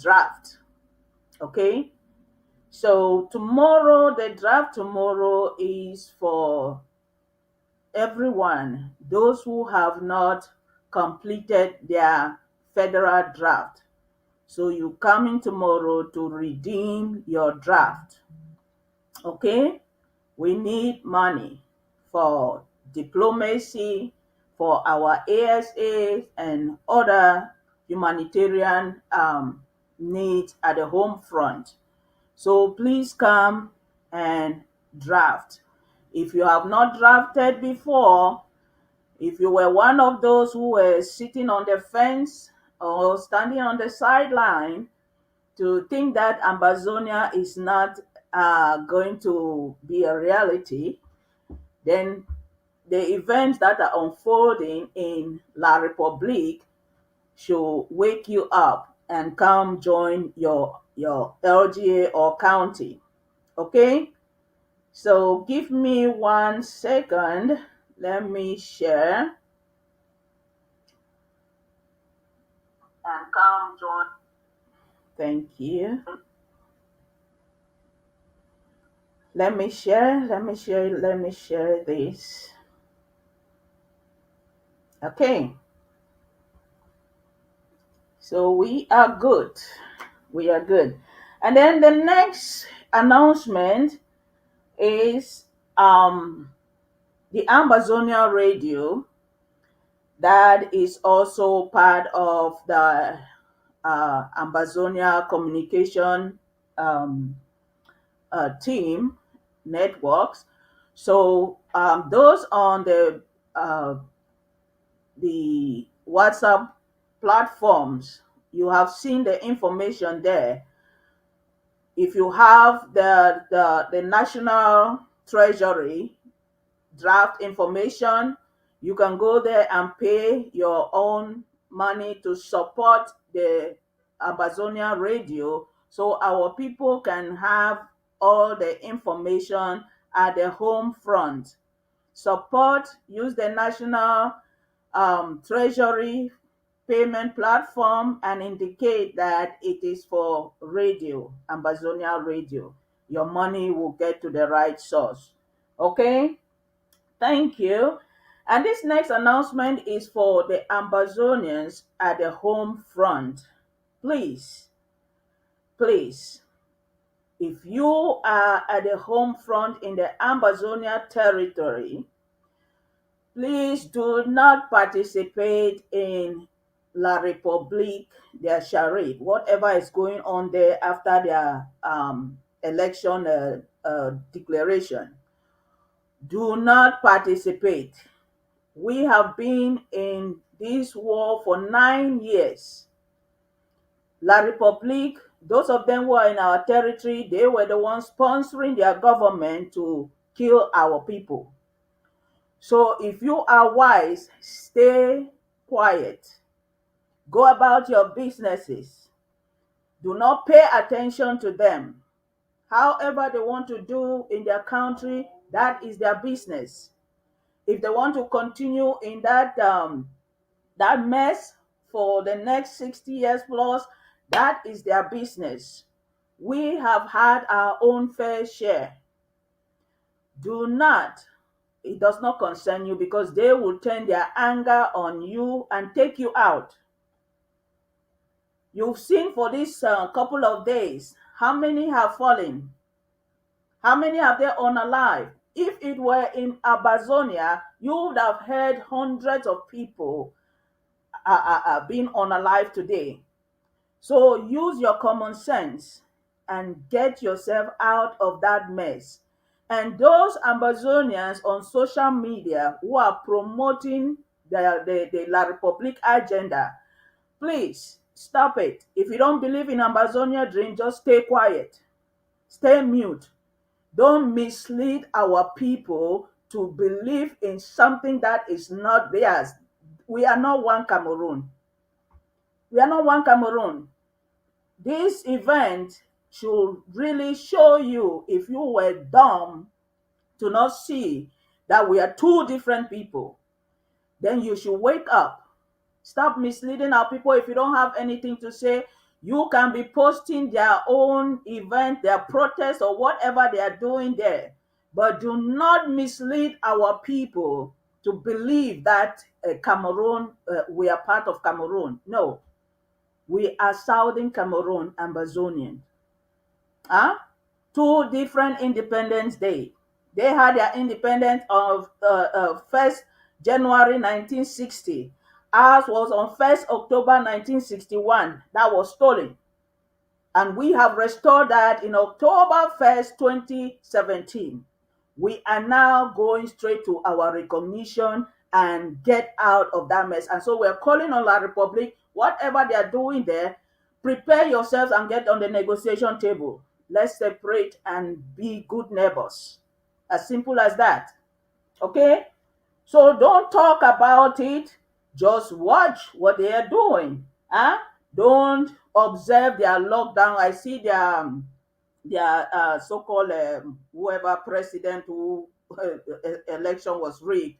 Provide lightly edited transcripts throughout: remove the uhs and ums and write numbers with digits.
draft. Okay, so tomorrow, the draft tomorrow is for everyone, those who have not completed their federal draft. So you come in tomorrow to redeem your draft. Okay? We need money for diplomacy, for our ASA and other humanitarian needs at the home front. So please come and draft. If you have not drafted before, if you were one of those who were sitting on the fence or standing on the sideline to think that Ambazonia is not going to be a reality, then the events that are unfolding in La Republique should wake you up and come join your LGA or county. Okay? So give me 1 second. Let me share and come join. Thank you. Let me share this. Okay. So we are good. We are good. And then the next announcement is the Ambazonia Radio, that is also part of the Ambazonia communication um, team networks. So those on the WhatsApp platforms, you have seen the information there. If you have the National Treasury draft information, you can go there and pay your own money to support the Amazonia Radio so our people can have all the information at the home front. Support, use the National Treasury payment platform and indicate that it is for radio, Ambazonia Radio. Your money will get to the right source. Okay? Thank you. And this next announcement is for the Ambazonians at the home front. Please, please, if you are at the home front in the Ambazonia territory, please do not participate in La Republique, their charade, whatever is going on there after their election declaration. Do not participate. We have been in this war for 9 years. La Republique, those of them who are in our territory, they were the ones sponsoring their government to kill our people. So if you are wise, stay quiet. Go about your businesses. Do not pay attention to them. However they want to do in their country, that is their business. If they want to continue in that mess for the next 60 years plus, that is their business. We have had our own fair share. Do not, it does not concern you, because they will turn their anger on you and take you out. You've seen for this couple of days how many have fallen, how many have they unalive. If it were in Abazonia, you would have heard hundreds of people being unalive today. So use your common sense and get yourself out of that mess. And those Amazonians on social media who are promoting the La Republique agenda, please stop it. If you don't believe in Amazonia dream, just stay quiet. Stay mute. Don't mislead our people to believe in something that is not theirs. We are not one Cameroon. We are not one Cameroon. This event should really show you, if you were dumb to not see that we are two different people, then you should wake up. Stop misleading our people. If you don't have anything to say, You can be posting their own event, their protest, or whatever they are doing there. But do not mislead our people to believe that Cameroon, we are part of Cameroon. No, we are Southern Cameroon, Ambazonian. Huh? Two different Independence Day. They had their independence of 1st January 1960. Ours was on 1st October 1961. That was stolen. And we have restored that in October 1st, 2017. We are now going straight to our recognition and get out of that mess. And so we're calling on La Republic, whatever they are doing there, prepare yourselves and get on the negotiation table. Let's separate and be good neighbors. As simple as that. Okay? So don't talk about it. Just watch what they are doing. Huh? Don't observe their lockdown. I see their so-called whoever president who election was rigged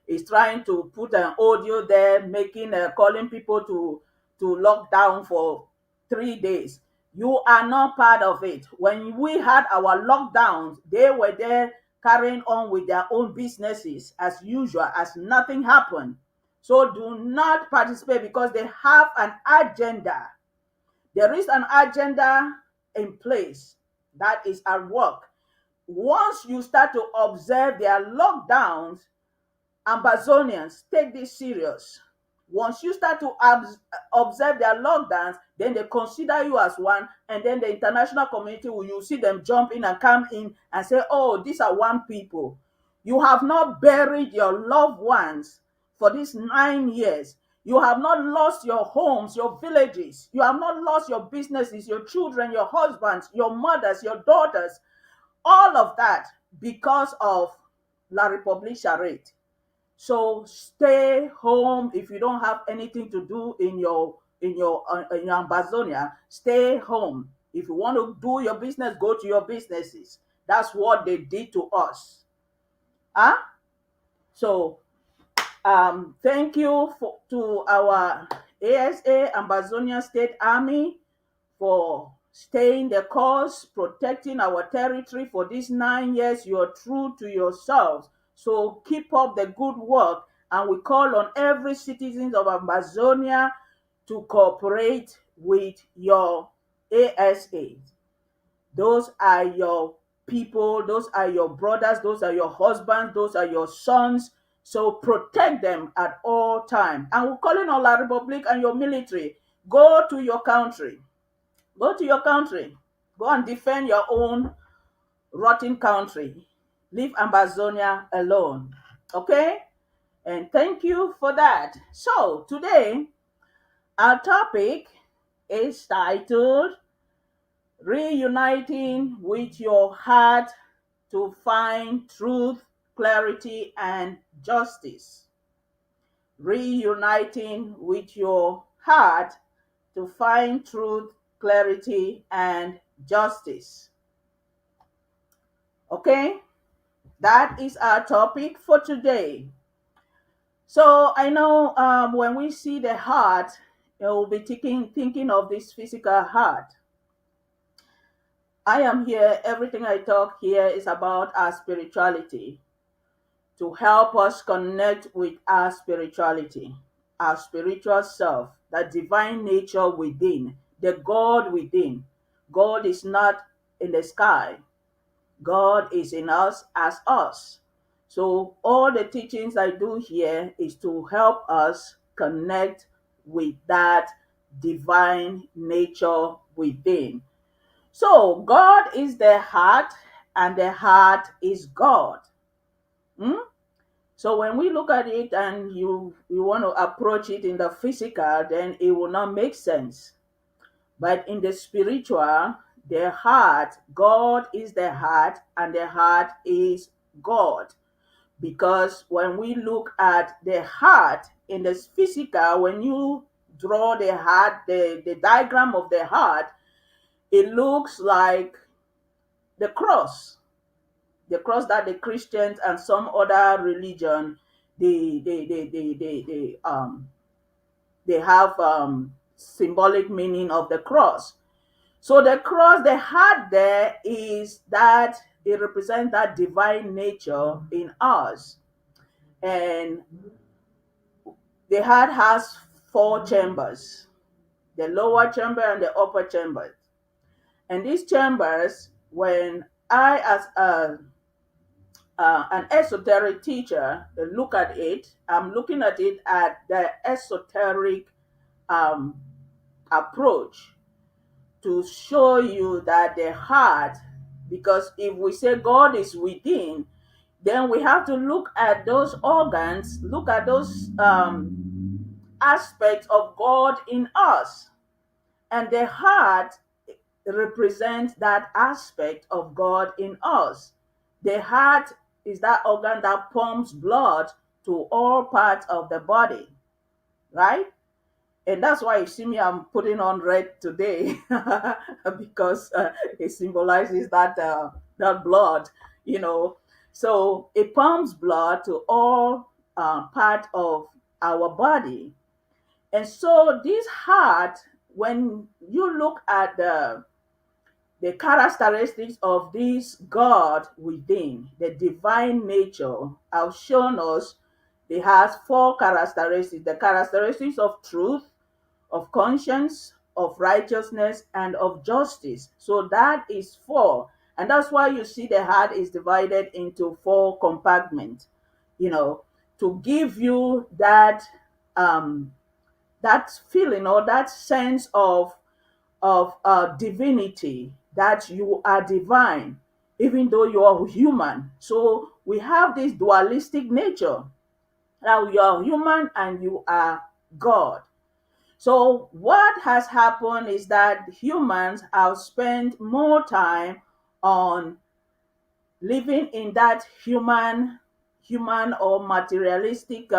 is trying to put an audio there, making calling people to lock down for 3 days. You are not part of it. When we had our lockdowns, they were there carrying on with their own businesses as usual, as nothing happened. So do not participate because they have an agenda. There is an agenda in place that is at work. Once you start to observe their lockdowns, Ambazonians, take this serious. Once you start to observe their lockdowns, then they consider you as one, and then the international community will you see them jump in and come in and say, "Oh, these are one people." You have not buried your loved ones for these 9 years. You have not lost your homes, your villages. You have not lost your businesses, your children, your husbands, your mothers, your daughters. All of that because of La République charade. So stay home if you don't have anything to do in your Amazonia. Stay home. If you want to do your business, go to your businesses. That's what they did to us. Huh? So thank you to our ASA, Ambazonia State Army, for staying the course, protecting our territory for these 9 years. You're true to yourselves. So keep up the good work. And we call on every citizen of Amazonia to cooperate with your ASA. Those are your people, those are your brothers, those are your husbands, those are your sons. So protect them at all times. And we're calling on La Republic and your military. Go to your country. Go to your country. Go and defend your own rotten country. Leave Amazonia alone. Okay? And thank you for that. So today, our topic is titled Reuniting with Your Heart to Find Truth, Clarity, and Justice. Reuniting with your heart to find truth, clarity, and justice. Okay? That is our topic for today. So I know when we see the heart, we'll be thinking of this physical heart. I am here, everything I talk here is about our spirituality, to help us connect with our spirituality, our spiritual self, the divine nature within, the God within. God is not in the sky. God is in us as us. So all the teachings I do here is to help us connect with that divine nature within. So God is the heart and the heart is God. Hmm? So when we look at it and you want to approach it in the physical, then it will not make sense. But in the spiritual, the heart, God is the heart and the heart is God. Because when we look at the heart in the physical, when you draw the heart, the diagram of the heart, it looks like the cross. The cross that the Christians and some other religion they have symbolic meaning of the cross. So the cross, the heart there is that it represents that divine nature in us. And the heart has four chambers, the lower chamber and the upper chamber. And these chambers, when I, as an esoteric teacher, look at it, I'm looking at it at the esoteric um, approach to show you that the heart, because if we say God is within, then we have to look at those organs, look at those aspects of God in us. And the heart represents that aspect of God in us. The heart is that organ that pumps blood to all parts of the body, right? And that's why you see me, I'm putting on red today because it symbolizes that blood, you know. So it pumps blood to all part of our body. And so this heart, when you look at the characteristics of this God within, the divine nature, I've shown us it has four characteristics: the characteristics of truth, of conscience, of righteousness, and of justice. So that is four. And that's why you see the heart is divided into four compartments, you know, to give you um that feeling or that sense of divinity, that you are divine, even though you are human. So we have this dualistic nature. Now you are human and you are God. So what has happened is that humans have spent more time on living in that human or materialistic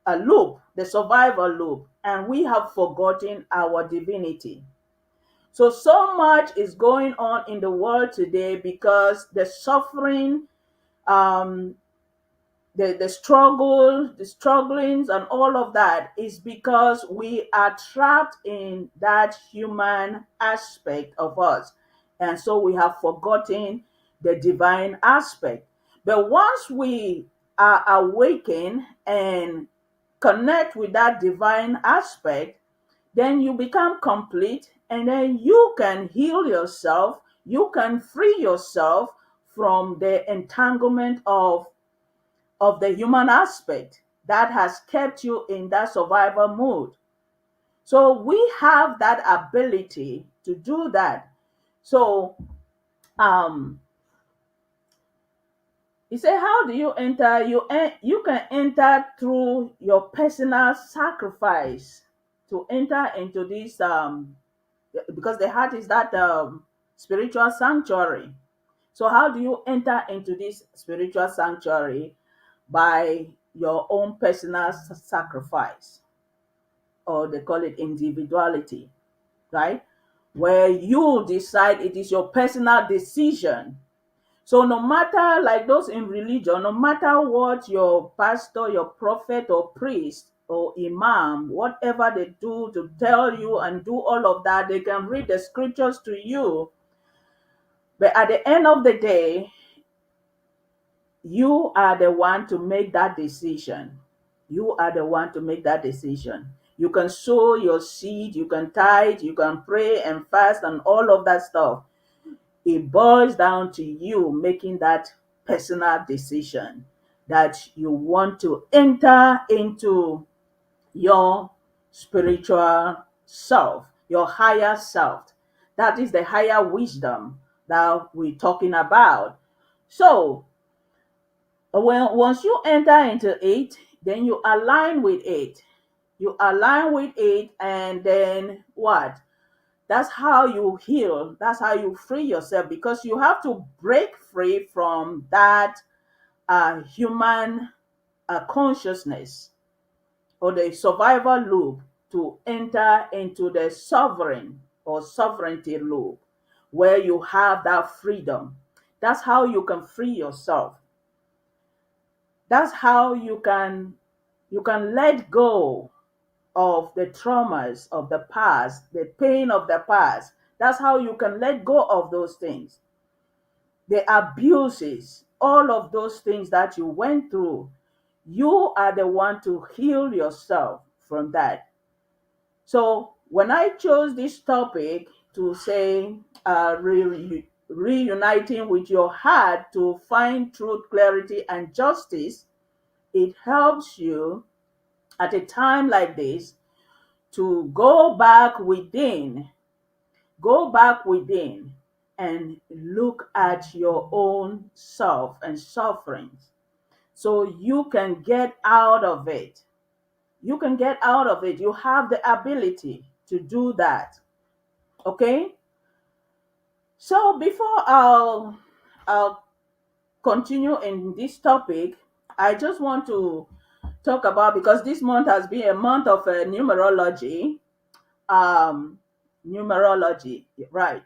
a loop, the survival loop, and we have forgotten our divinity. So much is going on in the world today because the suffering, um, the struggle, the strugglings, and all of that is because we are trapped in that human aspect of us. And so we have forgotten the divine aspect. But once we are awakened and connect with that divine aspect, then you become complete and then you can heal yourself. You can free yourself from the entanglement of the human aspect that has kept you in that survival mode. So we have that ability to do that. So um you say, how do you enter? You can enter through your personal sacrifice to enter into this because the heart is that spiritual sanctuary. So how do you enter into this spiritual sanctuary? By your own personal sacrifice, or they call it individuality, right? Where you decide, it is your personal decision. So no matter, like those in religion, no matter what your pastor, your prophet or priest or imam, whatever they do to tell you and do all of that, they can read the scriptures to you. But at the end of the day, you are the one to make that decision. You are the one to make that decision. You can sow your seed, you can tithe, you can pray and fast and all of that stuff. It boils down to you making that personal decision that you want to enter into your spiritual self, your higher self. That is the higher wisdom that we're talking about. So, when once you enter into it, then you align with it. You align with it, and then what? That's how you heal. That's how you free yourself, because you have to break free from that human consciousness or the survival loop to enter into the sovereign or sovereignty loop where you have that freedom. That's how you can free yourself. That's how you can let go of the traumas of the past, the pain of the past. That's how you can let go of those things. The abuses, all of those things that you went through, you are the one to heal yourself from that. So when I chose this topic to say reuniting with your heart to find truth, clarity, and justice, it helps you at a time like this to go back within and look at your own self and sufferings so you can get out of it. You can get out of it. You have the ability to do that. Okay? So before I'll continue in this topic, I just want to talk about, because this month has been a month of numerology. Um, Numerology, right?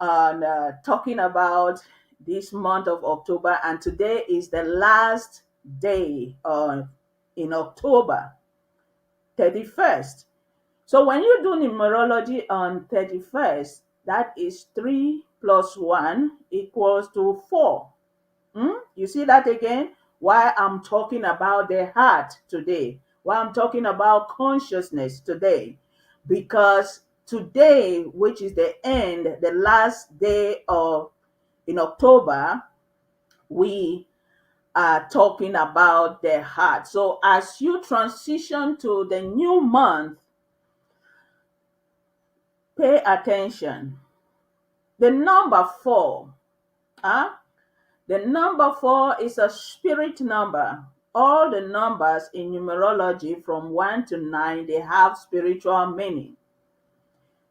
And talking about this month of October, and today is the last day in October, 31st. So when you do numerology on 31st, that is 3 plus 1 equals to 4. You see that again? Why I'm talking about the heart today, why I'm talking about consciousness today, because today, which is the end, the last day of in October, we are talking about the heart. So as you transition to the new month, pay attention. The number 4, huh? The number 4 is a spirit number. All the numbers in numerology from 1 to 9, they have spiritual meaning.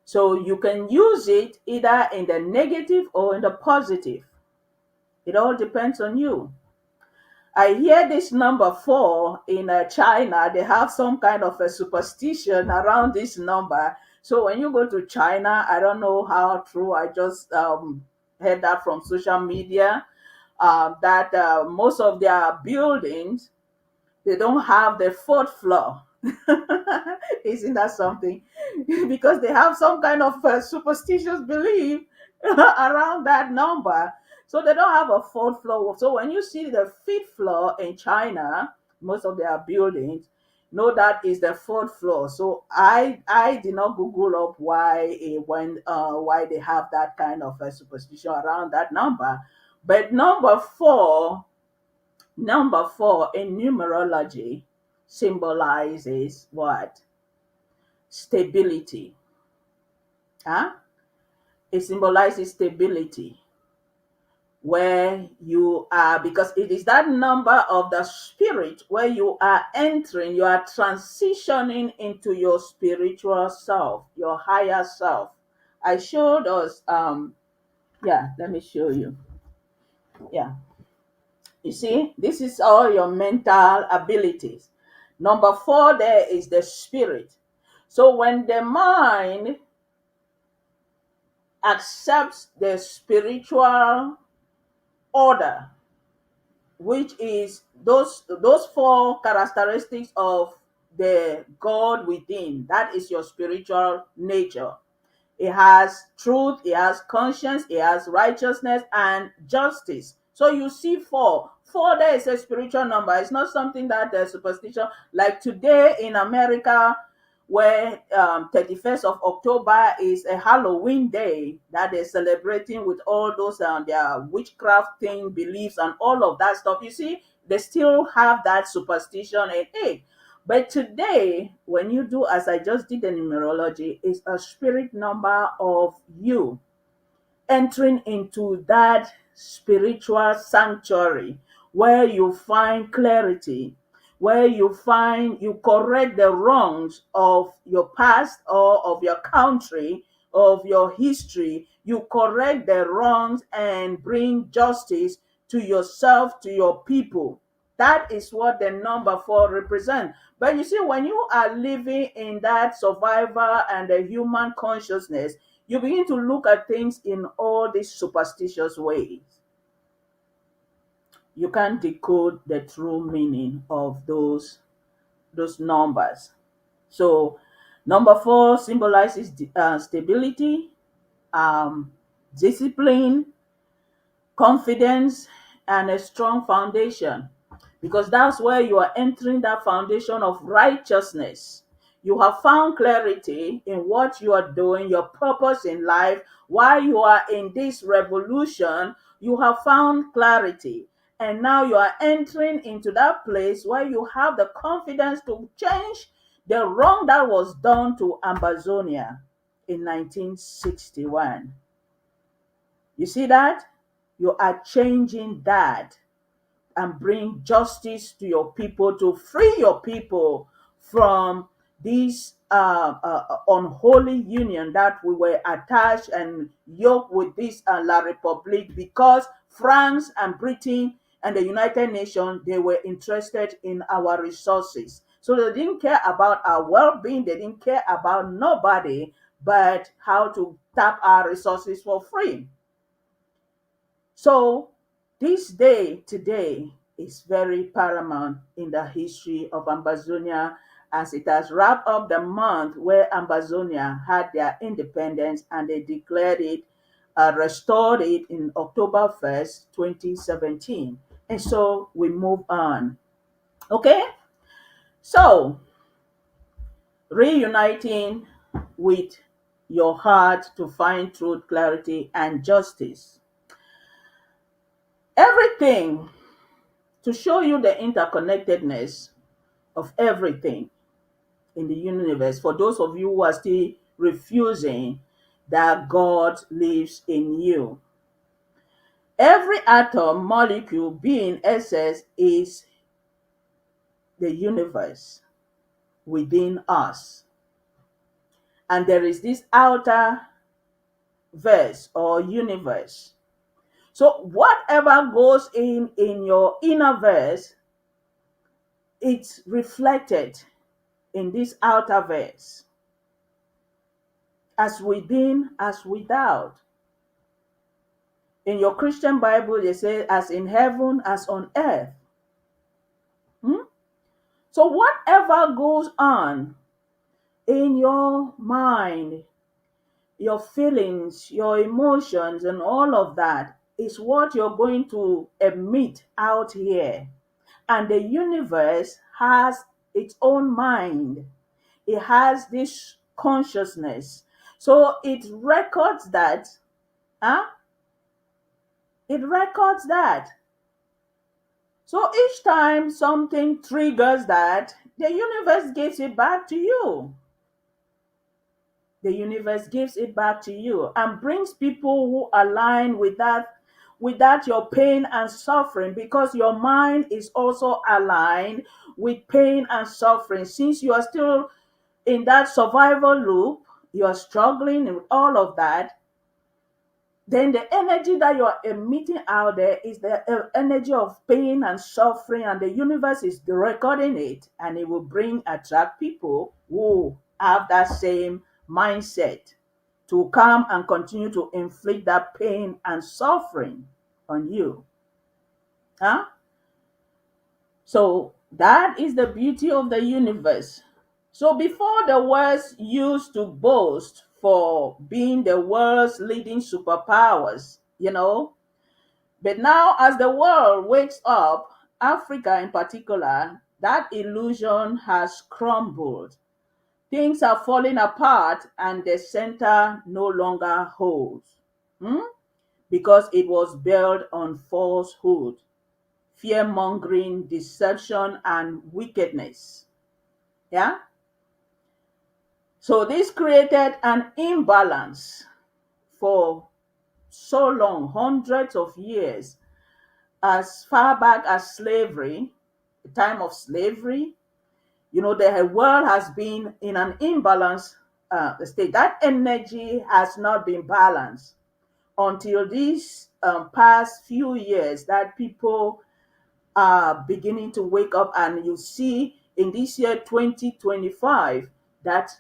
So you can use it either in the negative or in the positive. It all depends on you. I hear this number 4 in China. They have some kind of a superstition around this number. So when you go to China, I don't know how true. I just heard that from social media, that most of their buildings, they don't have the fourth floor. Isn't that something? Because they have some kind of superstitious belief around that number. So they don't have a fourth floor. So when you see the fifth floor in China, most of their buildings, know that is the fourth floor. So I did not Google up why they have that kind of a superstition around that number. But number four in numerology symbolizes what? Stability. Huh? It symbolizes stability, where you are, because it is that number of the spirit where you are entering, you are transitioning into your spiritual self, your higher self. I showed us, yeah, let me show you. Yeah, you see, this is all your mental abilities. Number 4 there is the spirit. So when the mind accepts the spiritual order, which is those 4 characteristics of the God within, that is your spiritual nature. It has truth, it has conscience, it has righteousness and justice. So you see 4. 4 there is a spiritual number. It's not something that there's superstition. Like today in America, where 31st of October is a Halloween day that they're celebrating with all those their witchcraft thing, beliefs, and all of that stuff. You see, they still have that superstition in it. But today, when you do, as I just did the numerology, is a spirit number of you entering into that spiritual sanctuary where you find clarity, where you correct the wrongs of your past or of your country, of your history. You correct the wrongs and bring justice to yourself, to your people. That is what the number 4 represents. But you see, when you are living in that survival and the human consciousness, you begin to look at things in all these superstitious ways. You can't decode the true meaning of those numbers. So, number four symbolizes stability, um, discipline, confidence, and a strong foundation, because that's where you are entering that foundation of righteousness. You have found clarity in what you are doing, your purpose in life. While you are in this revolution, you have found clarity. And now you are entering into that place where you have the confidence to change the wrong that was done to Amazonia in 1961. You see that? You are changing that and bring justice to your people, to free your people from this unholy union that we were attached and yoked with this La République, because France and Britain and the United Nations, they were interested in our resources. So they didn't care about our well-being, they didn't care about nobody but how to tap our resources for free. So this day today is very paramount in the history of Amazonia, as it has wrapped up the month where Amazonia had their independence, and they declared it, restored it in October 1st, 2017. And so we move on. Okay? So, reuniting with your heart to find truth, clarity, and justice. Everything, to show you the interconnectedness of everything in the universe, for those of you who are still refusing that God lives in you. Every atom, molecule, being, essence is the universe within us. And there is this outer verse or universe. So whatever goes in your inner verse, it's reflected in this outer verse, as within, as without. In your Christian Bible, they say, as in heaven, as on earth. Hmm? So, whatever goes on in your mind, your feelings, your emotions, and all of that is what you're going to emit out here. And the universe has its own mind, it has this consciousness. So, it records that. Huh? It records that. So each time something triggers that, the universe gives it back to you. The universe gives it back to you and brings people who align with that your pain and suffering, because your mind is also aligned with pain and suffering. Since you are still in that survival loop, you are struggling with all of that, then the energy that you're emitting out there is the energy of pain and suffering, and the universe is recording it, and it will attract people who have that same mindset to come and continue to inflict that pain and suffering on you. Huh? So that is the beauty of the universe. So before, the West used to boast for being the world's leading superpowers, but now as the world wakes up, Africa in particular, that illusion has crumbled. Things are falling apart and the center no longer holds. Hmm? Because it was built on falsehood, fear mongering, deception, and wickedness. Yeah? So this created an imbalance for so long, hundreds of years, as far back as slavery, the time of slavery. The world has been in an imbalance state. That energy has not been balanced until these past few years, that people are beginning to wake up, and you see in this year 2025 that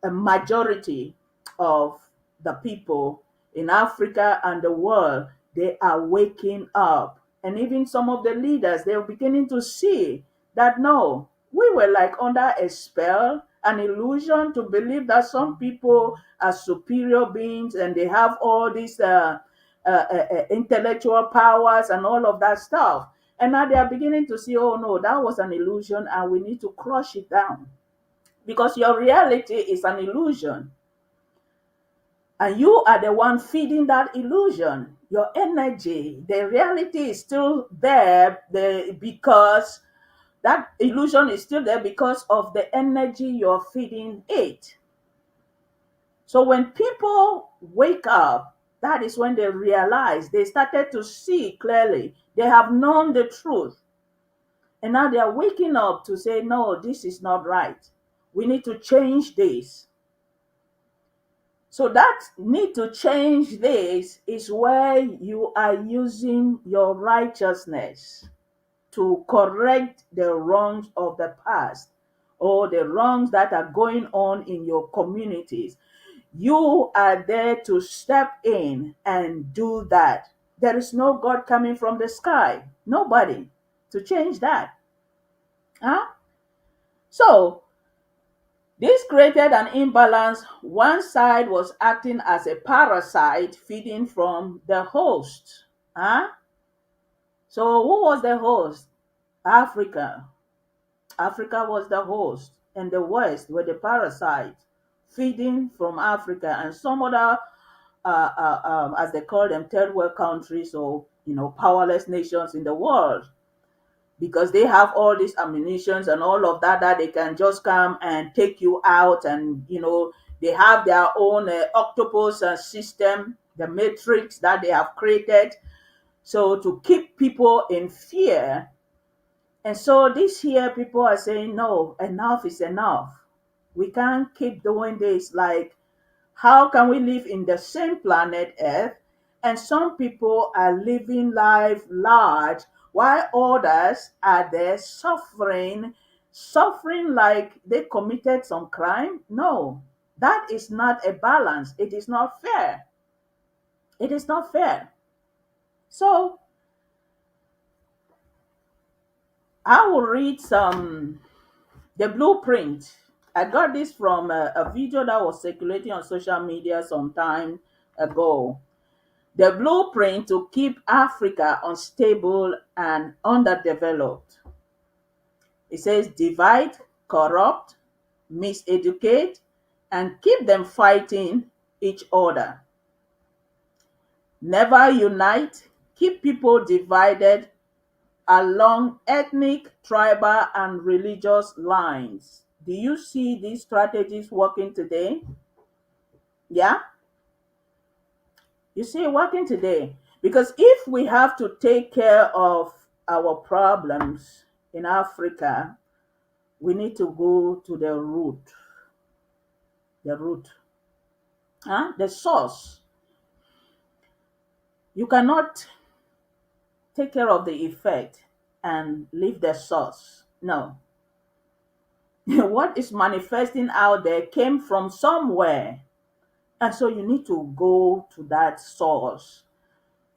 a majority of the people in Africa and the world, they are waking up. And even some of the leaders, they're beginning to see that no, We were like under a spell, an illusion to believe that some people are superior beings and they have all these intellectual powers and all of that stuff. And now they are beginning to see, oh no, that was an illusion and we need to crush it down because your reality is an illusion and you are the one feeding that illusion. Your energy, the reality is still there because that illusion is still there because of the energy you're feeding it. So when people wake up, that is when they realize they started to see clearly. They have known the truth. And now they are waking up to say, no, this is not right. We need to change this. So that need to change this is where you are using your righteousness to correct the wrongs of the past or the wrongs that are going on in your communities. You are there to step in and do that. There is no God coming from the sky. Nobody to change that. Huh? So this created an imbalance. One side was acting as a parasite feeding from the host. Huh? So who was the host? Africa. Africa was the host, and the West were the parasites feeding from Africa and some other, as they call them, third world countries or powerless nations in the world, because they have all these ammunitions and all of that they can just come and take you out, and they have their own octopus system, the matrix that they have created, so to keep people in fear. And so this year, people are saying, no, enough is enough. We can't keep doing this. Like, how can we live in the same planet Earth? And some people are living life large while others are there suffering like they committed some crime? No, that is not a balance. It is not fair. It is not fair. So I will read the blueprint. I got this from a video that was circulating on social media some time ago. The blueprint to keep Africa unstable and underdeveloped. It says divide, corrupt, miseducate, and keep them fighting each other. Never unite, keep people divided along ethnic, tribal, and religious lines. Do you see these strategies working today? Yeah, you see it working today. Because if we have to take care of our problems in Africa, we need to go to the root. The root. Huh? The source. You cannot take care of the effect and leave the source. No. What is manifesting out there came from somewhere. And so you need to go to that source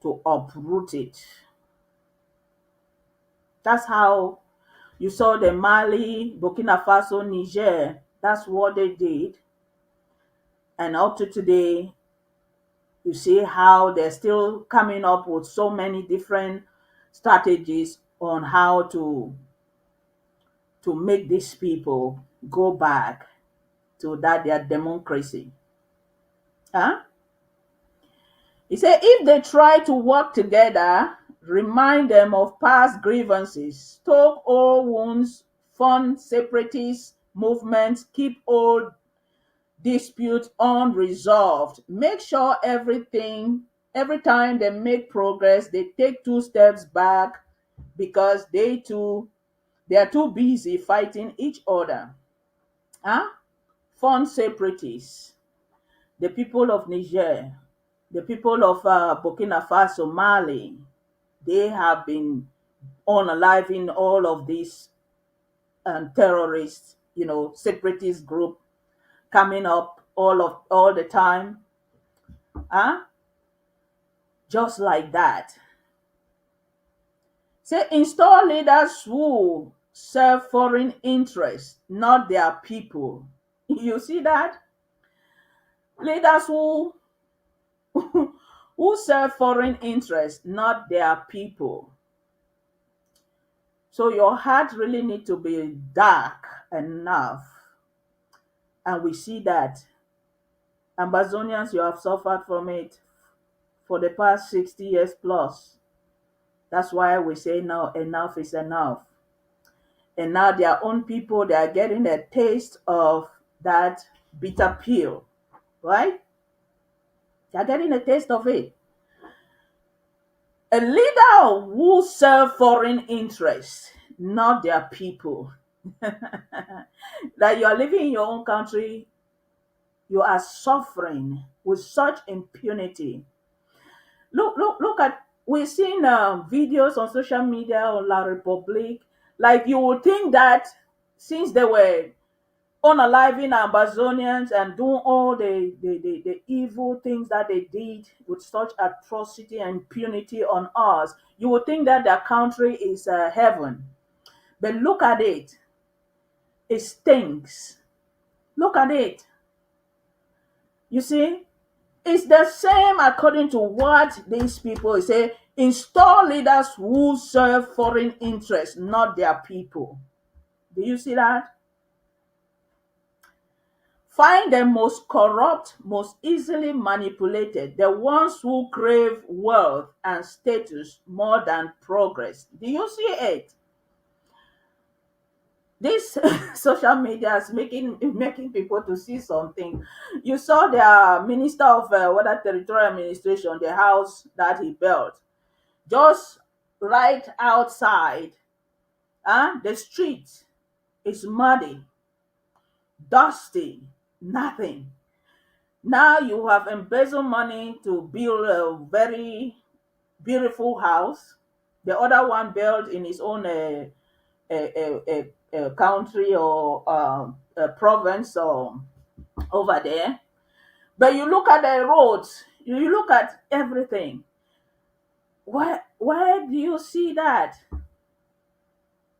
to uproot it. That's how you saw the Mali, Burkina Faso, Niger. That's what they did. And up to today, you see how they're still coming up with so many different strategies on how to make these people go back to that their democracy. Huh? He said if they try to work together, remind them of past grievances, stoke old wounds, fund separatist movements, keep old disputes unresolved. Make sure every time they make progress, they take two steps back because they are too busy fighting each other. Huh? Fund separatists, the people of Niger, the people of Burkina Faso, Mali, they have been unaliving all of these terrorists, separatist group coming up all the time. Huh? Just like that. Say install leaders who serve foreign interests, not their people. You see that? Leaders who serve foreign interests, not their people. So your heart really need to be dark enough. And we see that Amazonians, you have suffered from it for the past 60 years plus. That's why we say now enough is enough. And now their own people, they are getting a taste of that bitter pill, right? They are getting a taste of it. A leader who serve foreign interests, not their people. That you are living in your own country, you are suffering with such impunity. Look at, we've seen videos on social media on La Republique. Like you would think that since they were unaliving Amazonians and doing all the evil things that they did with such atrocity and impunity on us, you would think that their country is heaven. But look at it. It stinks. Look at it. You see, it's the same according to what these people say. Install leaders who serve foreign interests, not their people. Do you see that? Find the most corrupt, most easily manipulated, the ones who crave wealth and status more than progress. Do you see it? This social media is making people to see something. You saw the minister of water territorial administration, the house that he built, just right outside. The street is muddy, dusty, nothing. Now you have embezzled money to build a very beautiful house. The other one built in his own country or a province or over there. But you look at the roads, you look at everything. Where do you see that?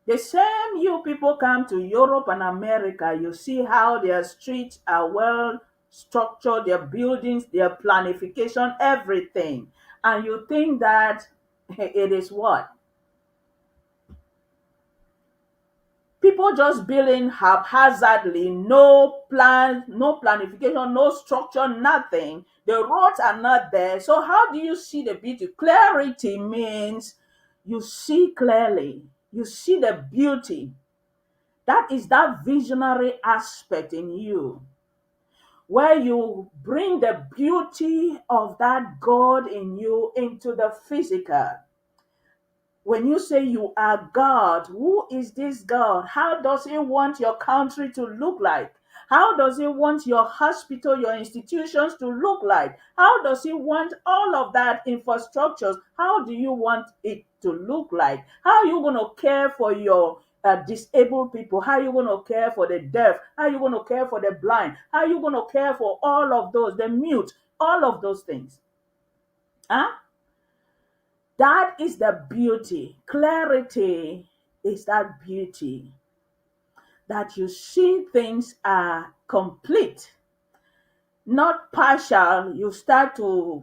The same you people come to Europe and America, you see how their streets are well structured, their buildings, their planification, everything. And you think that it is what? People just building haphazardly, no plan, no planification, no structure, nothing. The roads are not there. So how do you see the beauty? Clarity means you see clearly. You see the beauty. That is that visionary aspect in you, where you bring the beauty of that God in you into the physical. When you say you are God, who is this God? How does He want your country to look like? How does He want your hospital, your institutions to look like? How does He want all of that infrastructures? How do you want it to look like? How are you going to care for your disabled people? How are you going to care for the deaf? How are you going to care for the blind? How are you going to care for all of those, the mute, all of those things? Huh? That is the beauty. Clarity is that beauty. That you see things are complete, not partial. You start to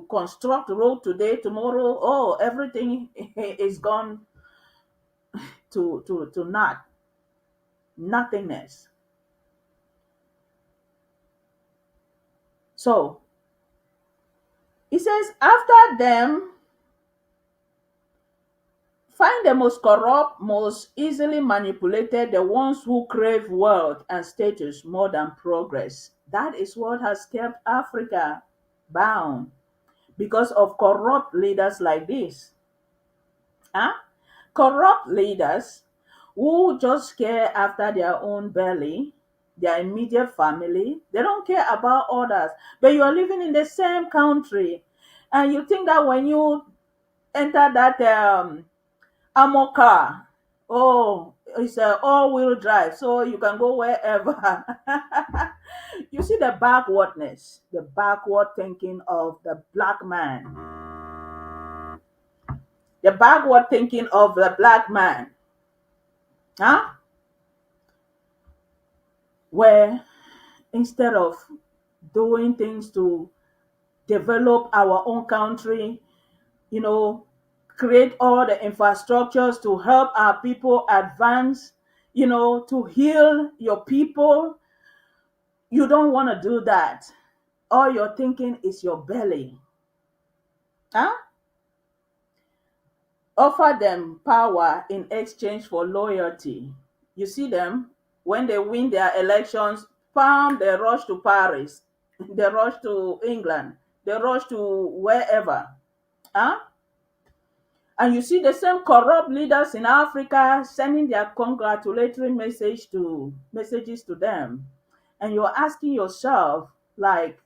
construct the road today, tomorrow, oh, everything is gone to not nothingness. So it says, after them, find the most corrupt, most easily manipulated, the ones who crave wealth and status more than progress. That is what has kept Africa bound because of corrupt leaders like this. Huh? Corrupt leaders who just care after their own belly, their immediate family. They don't care about others. But you are living in the same country, and you think that when you enter that armor car, oh, it's a all-wheel drive, so you can go wherever. You see the backwardness, the backward thinking of the black man, the backward thinking of the black man. Huh? Where instead of doing things to develop our own country, you know, create all the infrastructures to help our people advance, to heal your people, you don't want to do that. All you're thinking is your belly. Huh? Offer them power in exchange for loyalty. You see them when they win their elections, bam, they rush to Paris, they rush to England, they rush to wherever. Huh? And you see the same corrupt leaders in Africa sending their congratulatory messages to them. And you're asking yourself, like,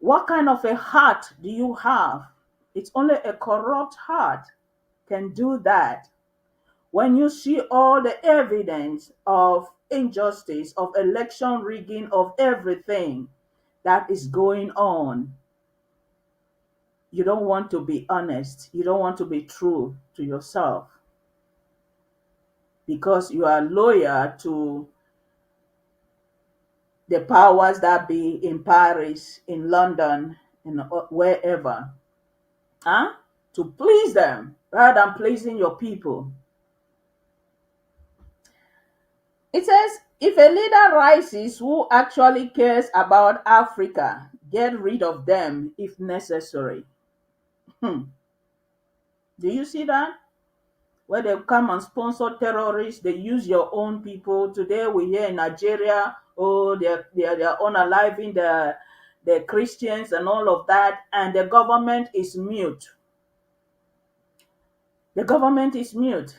what kind of a heart do you have? It's only a corrupt heart can do that. When you see all the evidence of injustice, of election rigging, of everything that is going on, you don't want to be honest. You don't want to be true to yourself because you are loyal to the powers that be in Paris, in London, in wherever, huh? To please them rather than pleasing your people. It says, if a leader rises who actually cares about Africa, get rid of them if necessary. Hmm. Do you see that? Where they come and sponsor terrorists, they use your own people. Today we hear in Nigeria, oh, they're unaliving the Christians and all of that, and the government is mute. The government is mute.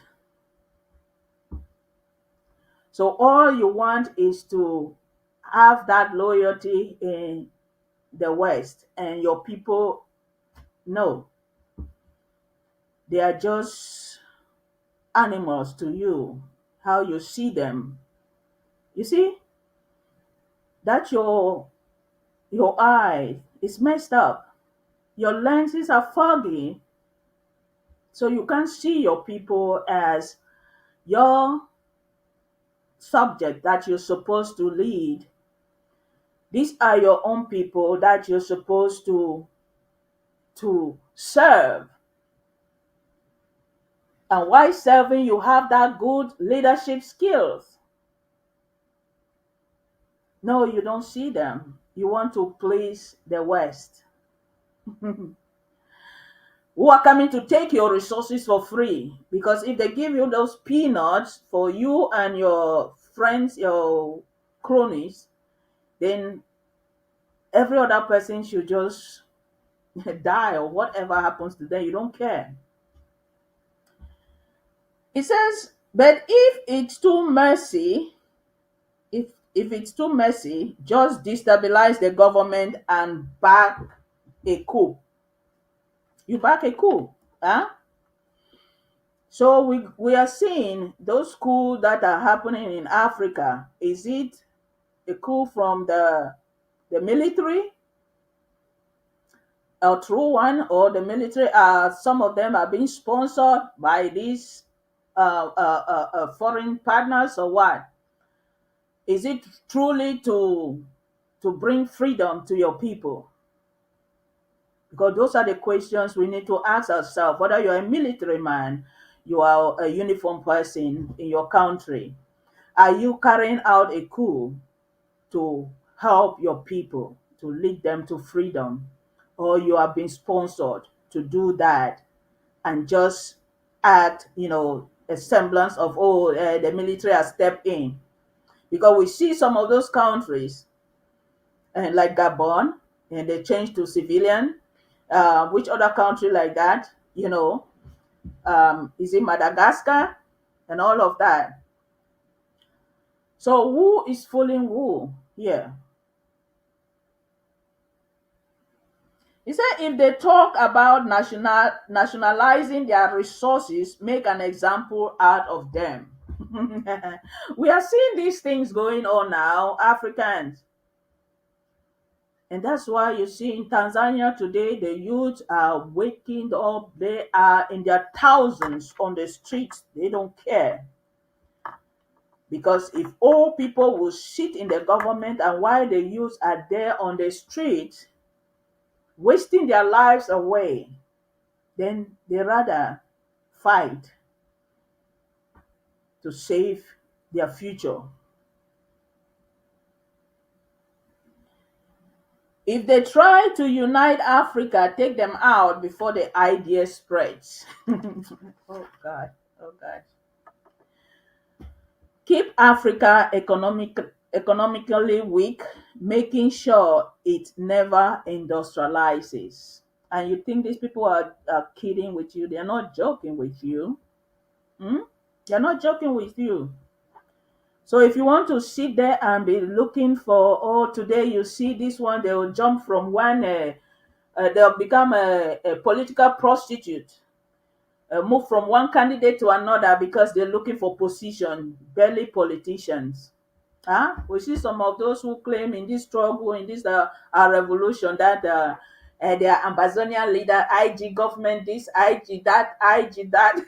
So all you want is to have that loyalty in the West, and your people know they are just animals to you. How you see them, you see that your eye is messed up, your lenses are foggy, so you can't see your people as your subject that you're supposed to lead. These are your own people that you're supposed to serve. And while serving, you have that good leadership skills. No, you don't see them. You want to please the West, who are coming to take your resources for free. Because if they give you those peanuts for you and your friends, your cronies, then every other person should just die or whatever happens to them. You don't care. It says, but if it's too messy, just destabilize the government and back a coup. You back a coup. Huh? So we are seeing those coups that are happening in Africa. Is it a coup from the military, a true one, or the military? Some of them are being sponsored by these foreign partners, or what? Is it truly to bring freedom to your people? Because those are the questions we need to ask ourselves. Whether you're a military man, you are a uniformed person in your country, are you carrying out a coup to help your people, to lead them to freedom? Or you are being sponsored to do that and just act, a semblance of, oh, the military has stepped in? Because we see some of those countries, like Gabon, and they changed to civilian. Which other country like that? Is it Madagascar and all of that? So who is fooling who here? He said if they talk about nationalizing their resources, make an example out of them. We are seeing these things going on now, Africans. And that's why you see in Tanzania today, the youth are waking up. They are in their thousands on the streets. They don't care. Because if all people will sit in the government and while the youths are there on the street wasting their lives away, then they rather fight to save their future. If they try to unite Africa, take them out before the idea spreads. Oh God, oh God. Keep Africa economically weak, making sure it never industrializes. And you think these people are kidding with you? They're not joking with you. Hmm? They're not joking with you. So if you want to sit there and be looking for, oh, today you see this one, they will jump from one, they'll become a political prostitute, move from one candidate to another because they're looking for position, barely politicians. Huh? We see some of those who claim in this struggle, in this revolution, that they are Amazonian leader, IG government, this, IG that, IG that.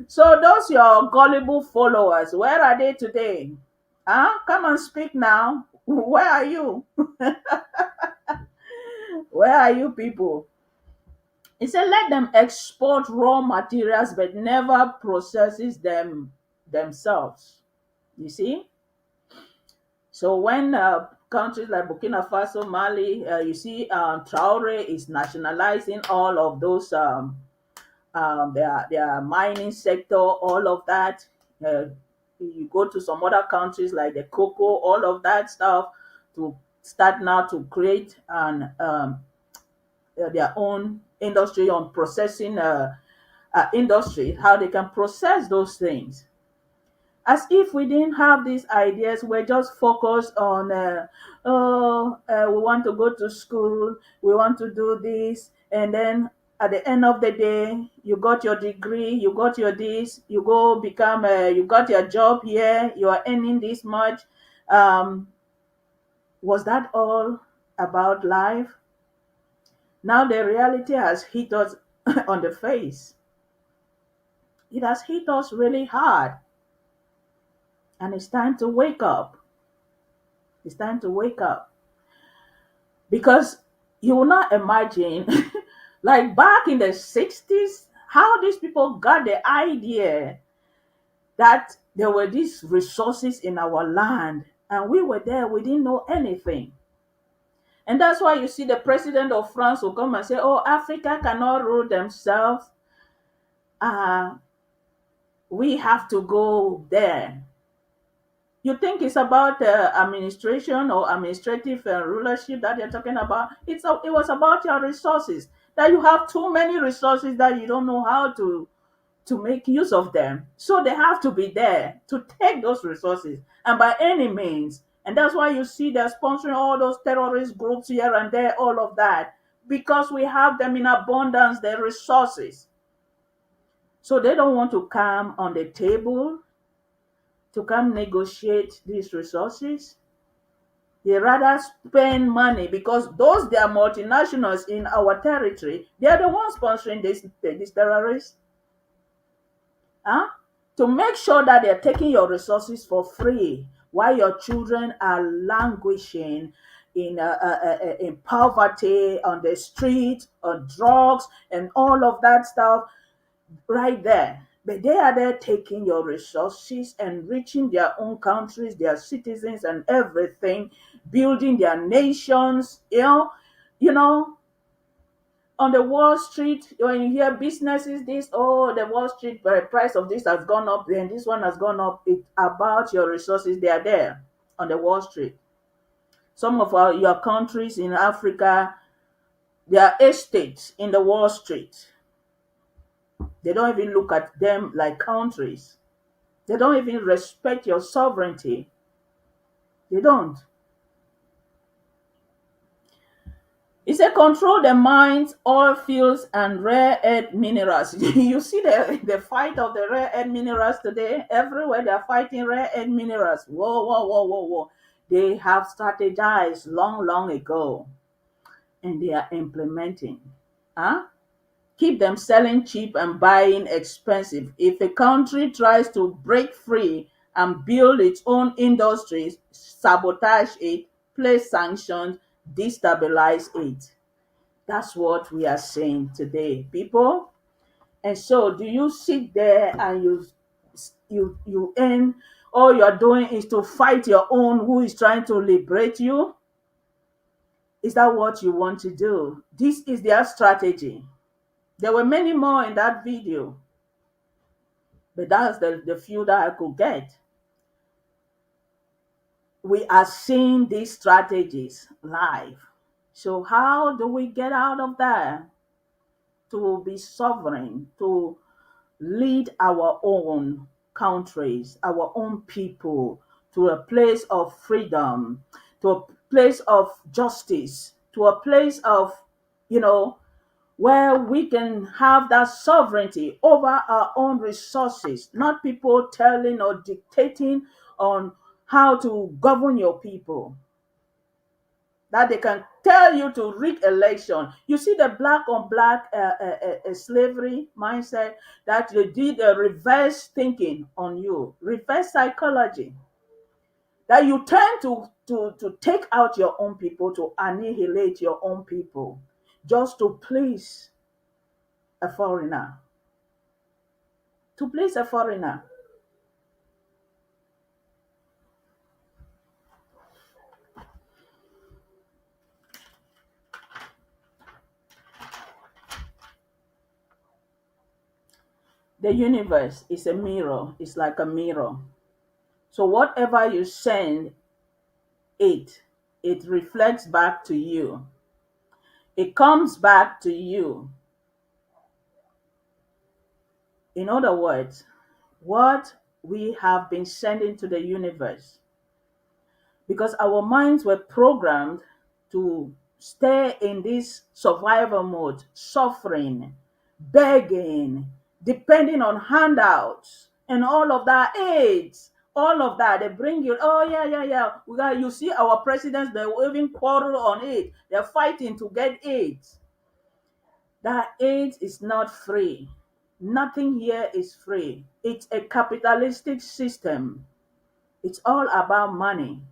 So those your gullible followers, where are they today? Huh? Come and speak now. Where are you? Where are you people? He said, let them export raw materials but never processes them themselves. You see? So when countries like Burkina Faso, Mali, you see Traore is nationalizing all of those their mining sector, all of that. Uh, you go to some other countries like the cocoa, all of that stuff to start now to create their own industry on processing industry, how they can process those things. As if we didn't have these ideas, we're just focused on, we want to go to school, we want to do this, and then at the end of the day, you got your degree, you got your this, you go become, you got your job here, you are earning this much. Um, was that all about life? Now the reality has hit us on the face. It has hit us really hard, and it's time to wake up. It's time to wake up because you will not imagine, like back in the 60s, how these people got the idea that there were these resources in our land and we were there, we didn't know anything. And that's why you see the president of France will come and say, oh, Africa cannot rule themselves. Uh, we have to go there. You think it's about administration or administrative rulership that they're talking about? It was about your resources. That you have too many resources that you don't know how to make use of them. So they have to be there to take those resources and by any means. And that's why you see they're sponsoring all those terrorist groups here and there, all of that, because we have them in abundance, the resources. So they don't want to come on the table to come negotiate these resources. They rather spend money because those they are multinationals in our territory. They are the ones sponsoring these terrorists. Huh? To make sure that they're taking your resources for free while your children are languishing in poverty, on the street, on drugs, and all of that stuff right there. But they are there taking your resources, enriching their own countries, their citizens, and everything, building their nations. You know, on the Wall Street, when you hear businesses, this, oh, the Wall Street price of this has gone up, then this one has gone up. It's about your resources. They are there on the Wall Street. Some of your countries in Africa, there are estates in the Wall Street. They don't even look at them like countries. They don't even respect your sovereignty. They don't. It said control the mines, oil fields, and rare earth minerals. You see the fight of the rare earth minerals today? Everywhere they're fighting rare earth minerals. Whoa, whoa, whoa, whoa, whoa. They have strategized long, long ago. And they are implementing. Huh? keep them selling cheap and buying expensive. If a country tries to break free and build its own industries, sabotage it, place sanctions, destabilize it. That's what we are saying today, people. And so, do you sit there and you end all you're doing is to fight your own who is trying to liberate you? Is that what you want to do? This is their strategy. There were many more in that video, but that's the few that I could get. We are seeing these strategies live. So, how do we get out of that to be sovereign, to lead our own countries, our own people to a place of freedom, to a place of justice, to a place of, you know, where we can have that sovereignty over our own resources, not people telling or dictating on how to govern your people. That they can tell you to rig election. You see the black on black slavery mindset that they did a reverse thinking on you, reverse psychology. That you tend to take out your own people, to annihilate your own people, just to please a foreigner. To please a foreigner. The universe is a mirror, it's like a mirror. So whatever you send it, it reflects back to you. It comes back to you. In other words, what we have been sending to the universe, because our minds were programmed to stay in this survival mode, suffering, begging, depending on handouts, and all of that aids. All of that, they bring you, oh yeah, yeah, yeah. You see our presidents, they will even quarrel on it. They're fighting to get aid. That aid is not free. Nothing here is free. It's a capitalistic system. It's all about money.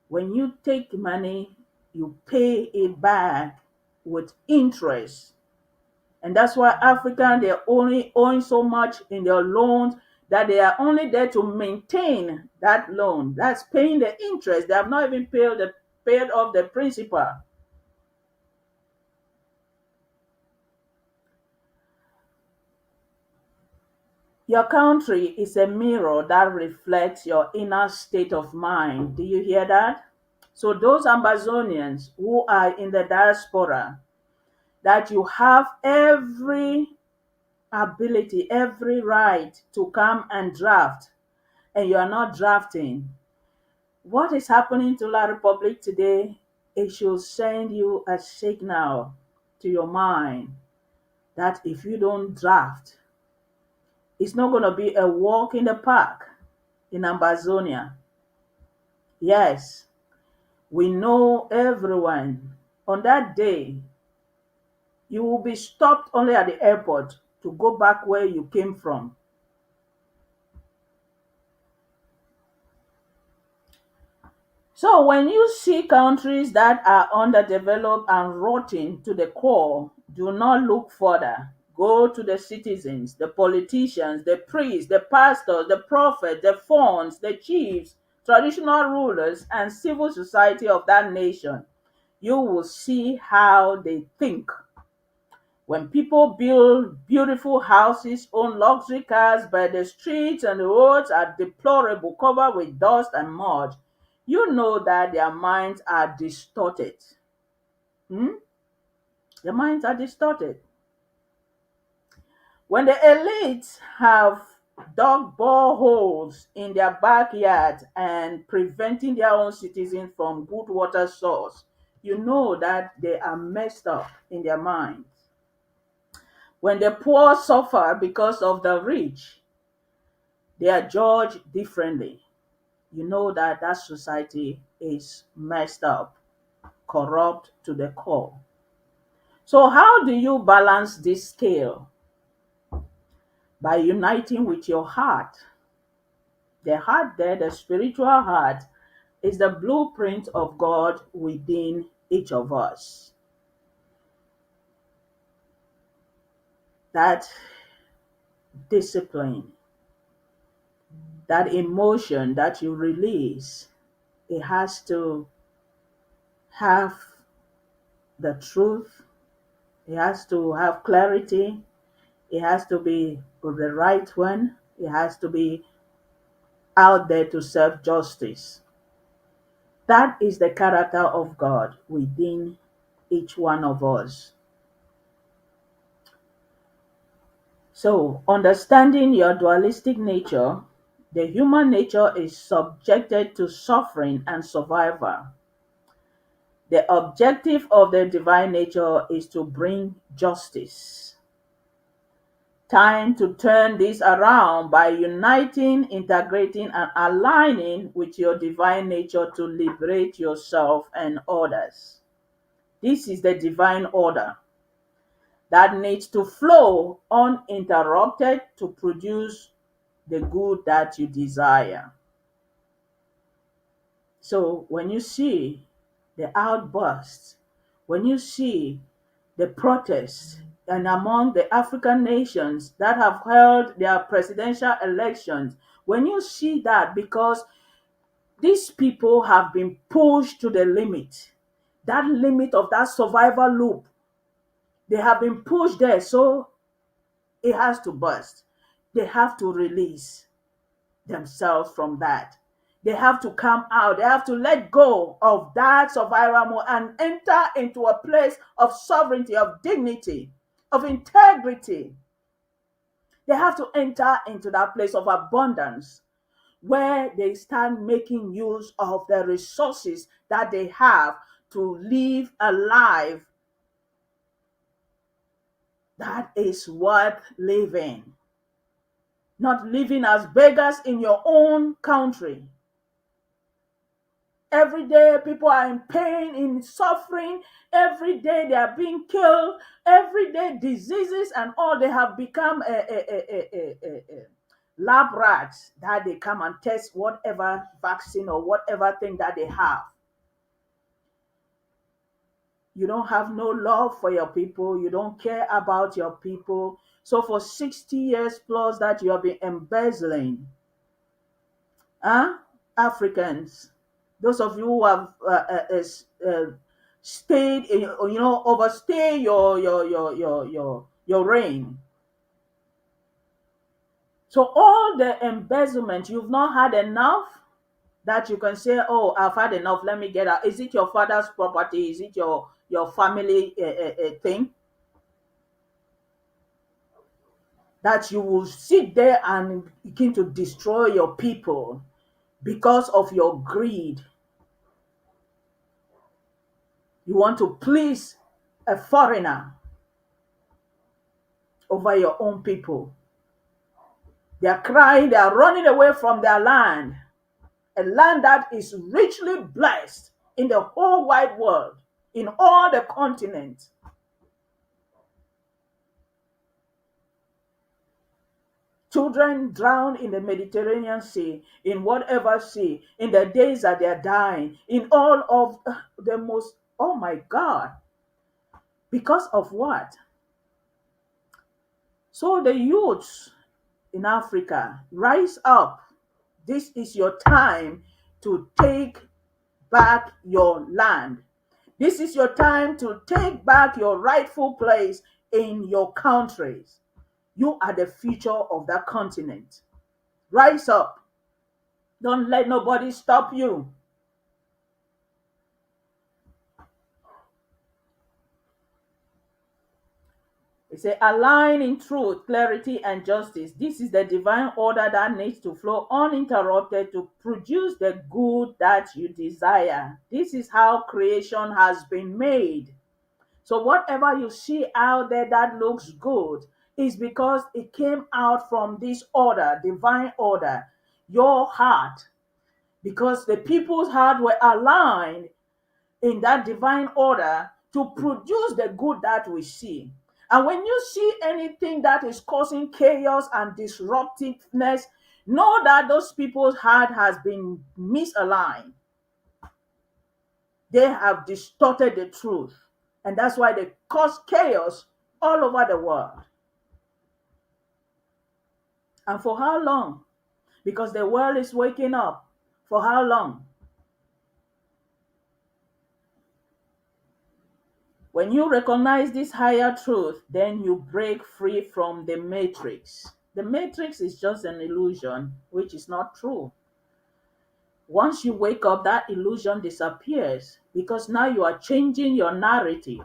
When you take money, you pay it back with interest. And that's why African, they're only owing so much in their loans that they are only there to maintain that loan. That's paying the interest. They have not even paid off the principal. Your country is a mirror that reflects your inner state of mind. Do you hear that? So those Amazonians who are in the diaspora, that you have every ability, every right to come and draft, and you are not drafting. What is happening to La Republic today? It should send you a signal to your mind that if you don't draft, it's not going to be a walk in the park in Amazonia. Yes, we know everyone. On that day, you will be stopped only at the airport to go back where you came from. So when you see countries that are underdeveloped and rotting to the core, do not look further. Go to the citizens, the politicians, the priests, the pastors, the prophets, the fonts, the chiefs, traditional rulers, and civil society of that nation. You will see how they think. When people build beautiful houses, own luxury cars, but the streets and the roads are deplorable, covered with dust and mud, you know that their minds are distorted. Hmm? Their minds are distorted. When the elites have dug boreholes in their backyard and preventing their own citizens from good water source, you know that they are messed up in their minds. When the poor suffer because of the rich, they are judged differently. You know that that society is messed up, corrupt to the core. So, how do you balance this scale? By uniting with your heart. The heart, there, the spiritual heart, is the blueprint of God within each of us. That discipline, that emotion that you release, it has to have the truth, it has to have clarity, it has to be the right one, it has to be out there to serve justice. That is the character of God within each one of us. So, understanding your dualistic nature, the human nature is subjected to suffering and survival. The objective of the divine nature is to bring justice. Time to turn this around by uniting, integrating, and aligning with your divine nature to liberate yourself and others. This is the divine order that needs to flow uninterrupted to produce the good that you desire. So when you see the outbursts, when you see the protests, and among the African nations that have held their presidential elections, when you see that, because these people have been pushed to the limit, that limit of that survival loop, they have been pushed there, so it has to burst. They have to release themselves from that. They have to come out. They have to let go of that survival mode and enter into a place of sovereignty, of dignity, of integrity. They have to enter into that place of abundance where they start making use of the resources that they have to live a life that is worth living. Not living as beggars in your own country. Every day people are in pain, in suffering. Every day they are being killed. Every day diseases and all, they have become a lab rats that they come and test whatever vaccine or whatever thing that they have. You don't have no love for your people. You don't care about your people. So for 60 years plus that you have been embezzling, huh? Africans, those of you who have stayed, overstay your reign. So all the embezzlement, you've not had enough that you can say, "Oh, I've had enough. Let me get out." Is it your father's property? Is it your family thing that you will sit there and begin to destroy your people because of your greed? You want to please a foreigner over your own people. They are crying, they are running away from their land, a land that is richly blessed in the whole wide world, in all the continents. Children drown in the Mediterranean Sea, in whatever sea, in the days that they are dying, in all of the most, oh my God. Because of what? So the youths in Africa, rise up. This is your time to take back your land. This is your time to take back your rightful place in your countries. You are the future of that continent. Rise up. Don't let nobody stop you. It says, align in truth, clarity, and justice. This is the divine order that needs to flow uninterrupted to produce the good that you desire. This is how creation has been made. So, whatever you see out there that looks good is because it came out from this order, divine order, your heart. Because the people's heart were aligned in that divine order to produce the good that we see. And when you see anything that is causing chaos and disruptiveness, know that those people's heart has been misaligned. They have distorted the truth. And that's why they cause chaos all over the world. And for how long? Because the world is waking up. For how long? When you recognize this higher truth, then you break free from the matrix. The matrix is just an illusion, which is not true. Once you wake up, that illusion disappears because now you are changing your narrative.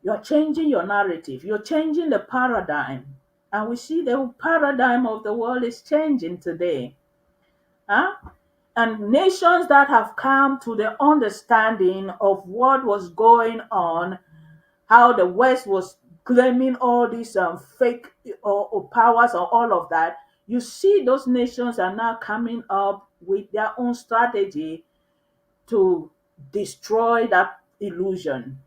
You're changing your narrative. You're changing the paradigm. And we see the paradigm of the world is changing today. Huh? And nations that have come to the understanding of what was going on, how the West was claiming all these fake or powers or all of that, you see those nations are now coming up with their own strategy to destroy that illusion.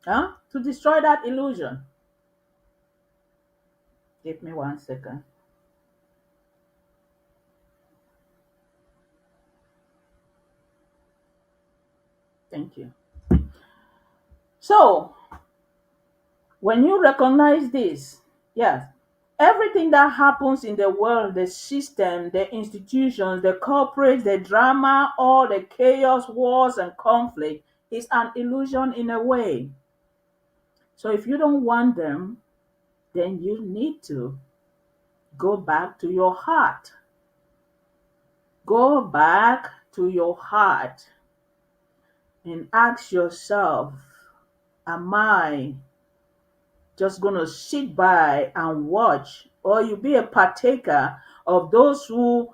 Huh? To destroy that illusion. Give me 1 second. Thank you. So, when you recognize this, yes, everything that happens in the world, the system, the institutions, the corporates, the drama, all the chaos, wars, and conflict is an illusion in a way. So, if you don't want them, then you need to go back to your heart. Go back to your heart and ask yourself, am I just going to sit by and watch, or you be a partaker of those who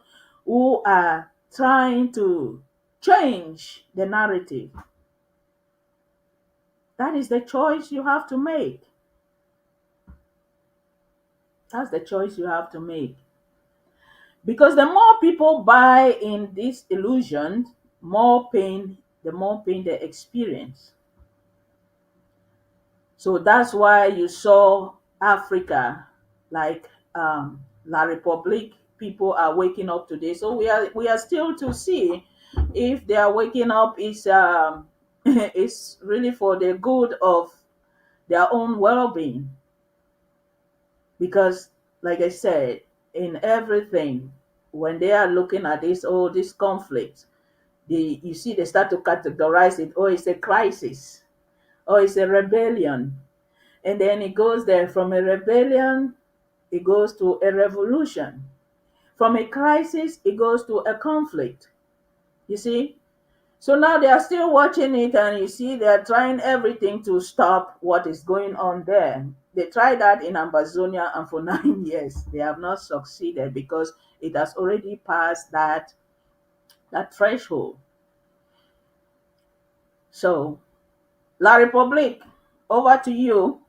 are trying to change the narrative? That is the choice you have to make. That's the choice you have to make. Because the more people buy in this illusion, the more pain they experience. So that's why you saw Africa, like La Republique, people are waking up today. So we are still to see if they are waking up is is really for the good of their own well-being. Because, like I said, in everything, when they are looking at this conflict, you see they start to categorize it. Oh, it's a crisis. Oh, it's a rebellion. And then it goes there from a rebellion, it goes to a revolution. From a crisis, it goes to a conflict. You see? So now they are still watching it, and you see they are trying everything to stop what is going on there. They tried that in Amazonia, and for 9 years, they have not succeeded because it has already passed that threshold. So, La Republique, over to you,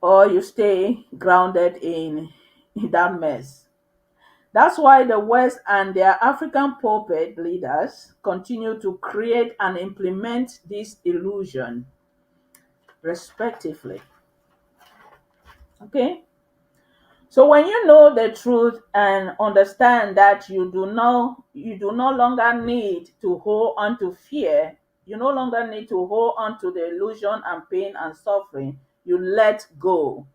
or you stay grounded in that mess. That's why the West and their African puppet leaders continue to create and implement this illusion, respectively. Okay? So when you know the truth and understand that you do no longer need to hold on to fear, you no longer need to hold on to the illusion and pain and suffering, you let go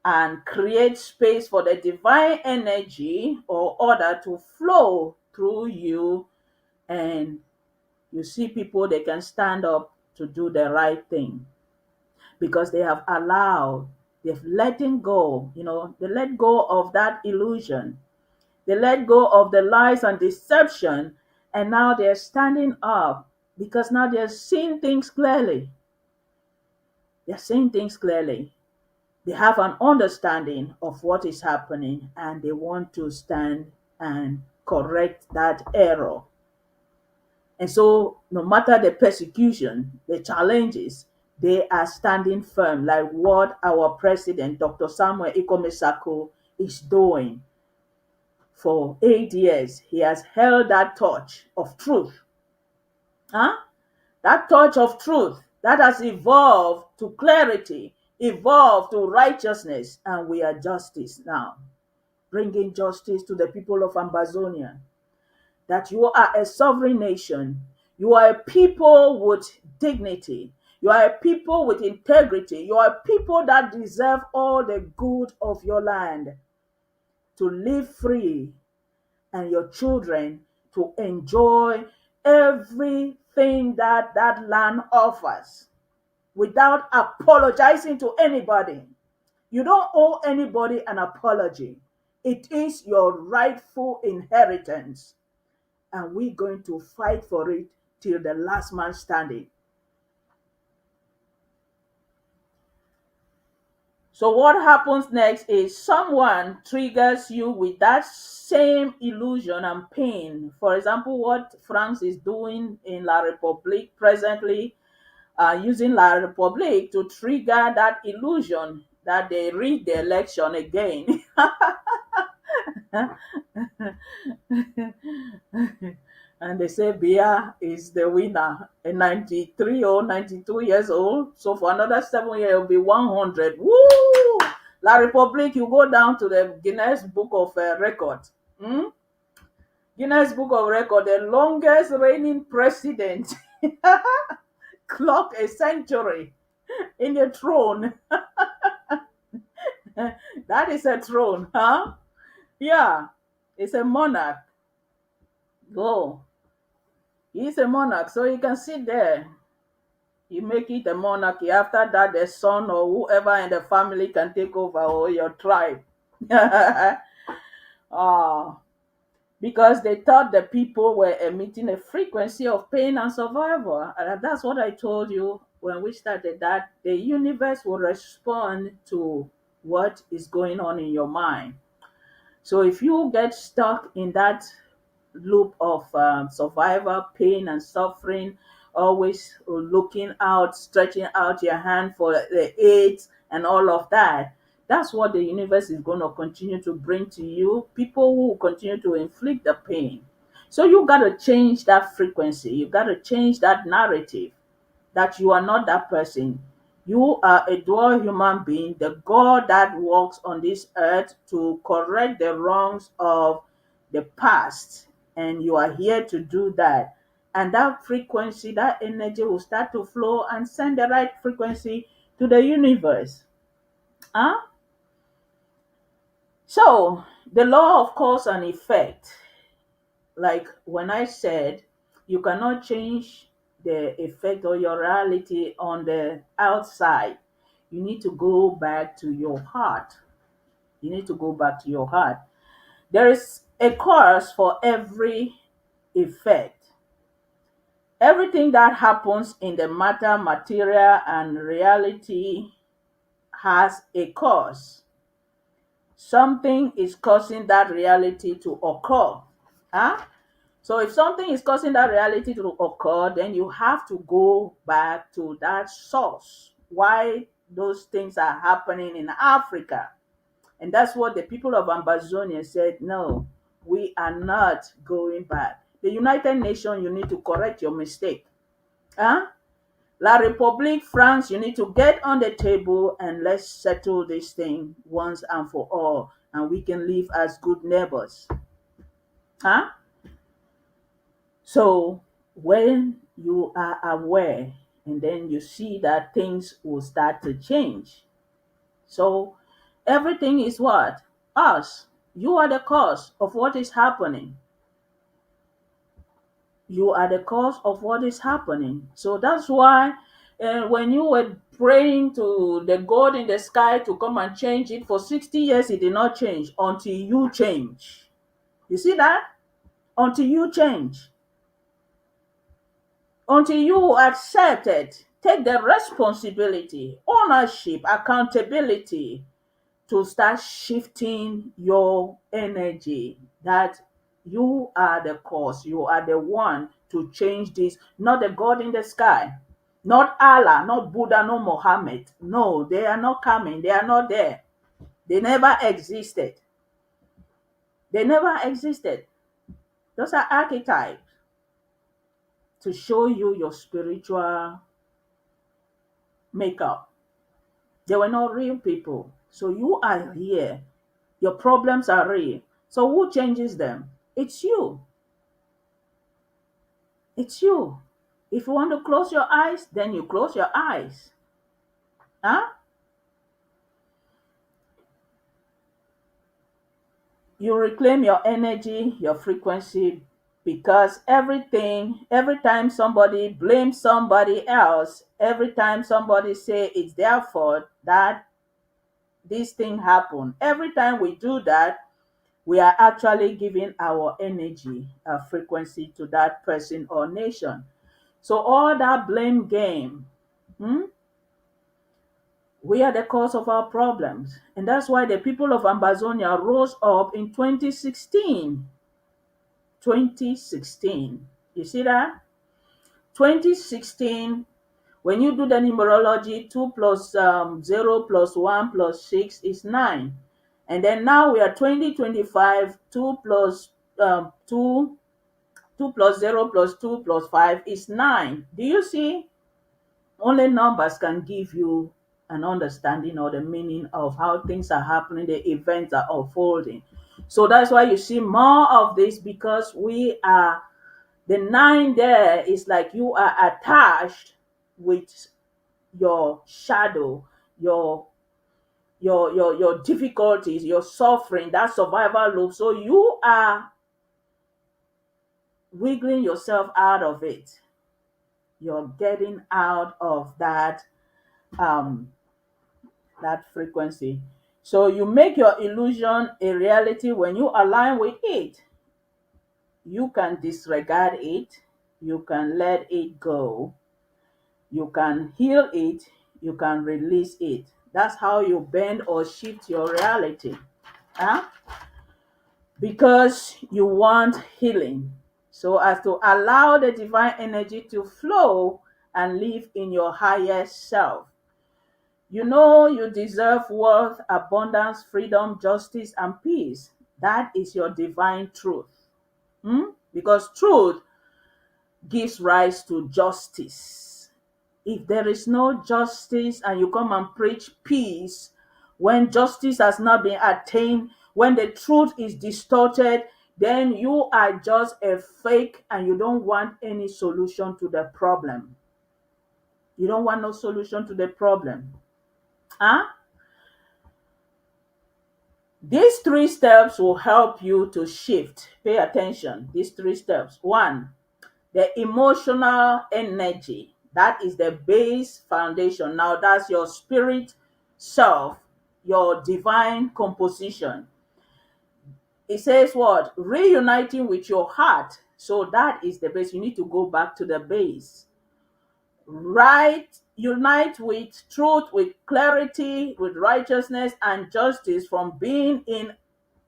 and create space for the divine energy or order to flow through you, and you see people, they can stand up to do the right thing because they have allowed, they've letting go, they let go of that illusion, they let go of the lies and deception, and now they're standing up because now they're seeing things clearly. They're seeing things clearly. They have an understanding of what is happening, and they want to stand and correct that error. And so, no matter the persecution, the challenges, they are standing firm, like what our president, Dr. Samuel Ikomesako, is doing. For 8 years, he has held that torch of truth, Huh? That touch of truth that has evolved to clarity, evolved to righteousness, and we are justice now, bringing justice to the people of Amazonia. That you are a sovereign nation, you are a people with dignity, you are a people with integrity, you are a people that deserve all the good of your land to live free and your children to enjoy everything that that land offers without apologizing to anybody. You don't owe anybody an apology. It is your rightful inheritance, and we're going to fight for it till the last man standing. So, what happens next is someone triggers you with that same illusion and pain. For example, what France is doing in La République presently, using La République to trigger that illusion that they rig the election again. And they say Bia is the winner, a 93 or 92 years old. So for another 7 years, it'll be 100. Woo! La Republique, you go down to the Guinness Book of Record. Hmm? Guinness Book of Record, the longest reigning president, clock a century in the throne. That is a throne, huh? Yeah, it's a monarch. Go. He's a monarch, so he can sit there. You make it a monarchy. After that, the son or whoever in the family can take over or your tribe. Ah, because they thought the people were emitting a frequency of pain and survival. And that's what I told you when we started, that the universe will respond to what is going on in your mind. So if you get stuck in that loop of survival, pain, and suffering, always looking out, stretching out your hand for the aids and all of that. That's what the universe is going to continue to bring to you. People who will continue to inflict the pain. So you got to change that frequency. You got to change that narrative that you are not that person. You are a dual human being, the God that walks on this earth to correct the wrongs of the past. And you are here to do that. And that frequency, that energy will start to flow and send the right frequency to the universe. Huh? So, the law of cause and effect, like when I said, you cannot change the effect or your reality on the outside. You need to go back to your heart. You need to go back to your heart. There is a cause for every effect. Everything that happens in the matter, material, and reality has a cause. Something is causing that reality to occur. Huh? So if something is causing that reality to occur, then you have to go back to that source. Why those things are happening in Africa. And that's what the people of Amazonia said, no, we are not going back. The United Nations, you need to correct your mistake. Huh? La République France, you need to get on the table and let's settle this thing once and for all. And we can live as good neighbors. Huh? So when you are aware and then you see that things will start to change. So everything is what? Us. You are the cause of what is happening. You are the cause of what is happening. So that's why when you were praying to the God in the sky to come and change it for 60 years, it did not change until you change. You see that? Until you change. Until you accept it, take the responsibility, ownership, accountability to start shifting your energy, that you are the cause, you are the one to change this, not the God in the sky, not Allah, not Buddha, no Muhammad. No, they are not coming, they are not there. They never existed. They never existed. Those are archetypes. to show you your spiritual makeup. They were not real people. So you are here. Your problems are real. So who changes them? It's you. It's you. If you want to close your eyes, then you close your eyes. Huh? You reclaim your energy, your frequency, because every time somebody blames somebody else, every time somebody say it's their fault that this thing happened, every time we do that, we are actually giving our energy, our frequency to that person or nation. So all that blame game, hmm, we are the cause of our problems. And that's why the people of Amazonia rose up in 2016. 2016. You see that? 2016, when you do the numerology, 2 plus 0 plus 1 plus 6 is 9. And then now we are 2025, 2 plus 2 plus 0 plus 2 plus 5 is 9. Do you see? Only numbers can give you an understanding or the meaning of how things are happening, the events are unfolding. So that's why you see more of this, because we are, the 9 there is like you are attached with your shadow, your your difficulties, your suffering, that survival loop. So you are wiggling yourself out of it. You're getting out of um that frequency. So you make your illusion a reality when you align with it. You can disregard it, you can let it go, you can heal it, you can release it. That's how you bend or shift your reality. Huh? Because you want healing. So as to allow the divine energy to flow and live in your highest self. You know you deserve worth, abundance, freedom, justice, and peace. That is your divine truth. Hmm? Because truth gives rise to justice. If there is no justice and you come and preach peace, when justice has not been attained, when the truth is distorted, then you are just a fake and you don't want any solution to the problem. You don't want no solution to the problem. Huh? These 3 steps will help you to shift. Pay attention. These 3 steps. One, the emotional energy. That is the base foundation. Now, that's your spirit self, your divine composition. It says what? Reuniting with your heart. So, that is the base. You need to go back to the base. Right, unite with truth, with clarity, with righteousness and justice, from being in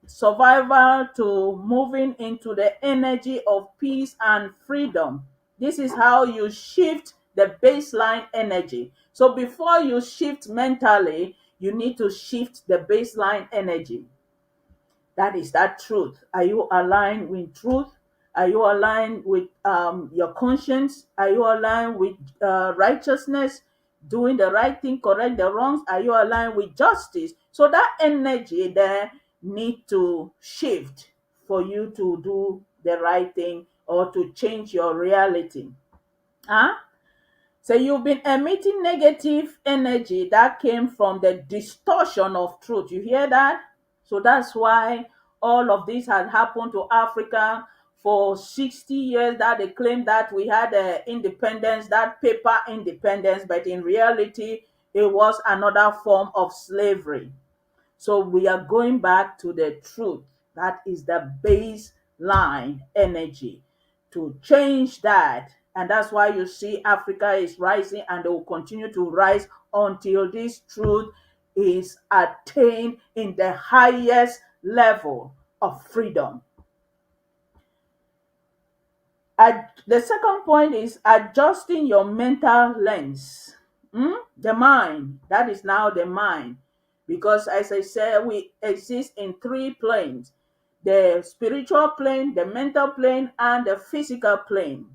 survival to moving into the energy of peace and freedom. This is how you shift the baseline energy. So before you shift mentally, you need to shift the baseline energy. That is that truth. Are you aligned with truth? Are you aligned with your conscience? Are you aligned with righteousness? Doing the right thing, correct the wrongs? Are you aligned with justice? So that energy there need to shift for you to do the right thing or to change your reality. Huh? So you've been emitting negative energy that came from the distortion of truth. You hear that? So that's why all of this has happened to Africa for 60 years, that they claim that we had independence, that paper independence, but in reality, it was another form of slavery. So we are going back to the truth. That is the baseline energy. To change that. And that's why you see Africa is rising and they will continue to rise until this truth is attained in the highest level of freedom. The second point is adjusting your mental lens. The mind, that is now the mind. Because as I said, we exist in 3 planes: the spiritual plane, the mental plane, and the physical plane.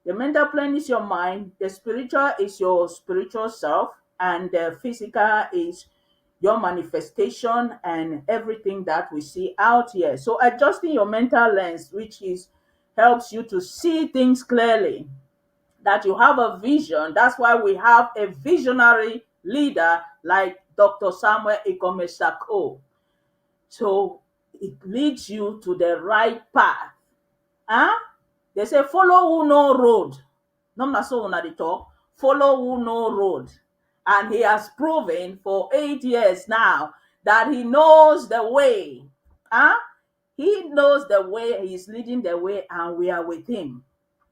The mental plane is your mind, the spiritual is your spiritual self, and the physical is your manifestation and everything that we see out here. So adjusting your mental lens, which is helps you to see things clearly, that you have a vision. That's why we have a visionary leader like Dr. Samuel Ikomesako. So it leads you to the right path. Huh? They say follow who know road. No na so una dey talk. Follow who know road. And he has proven for 8 years now that he knows the way. Huh? He knows the way, he's leading the way, and we are with him.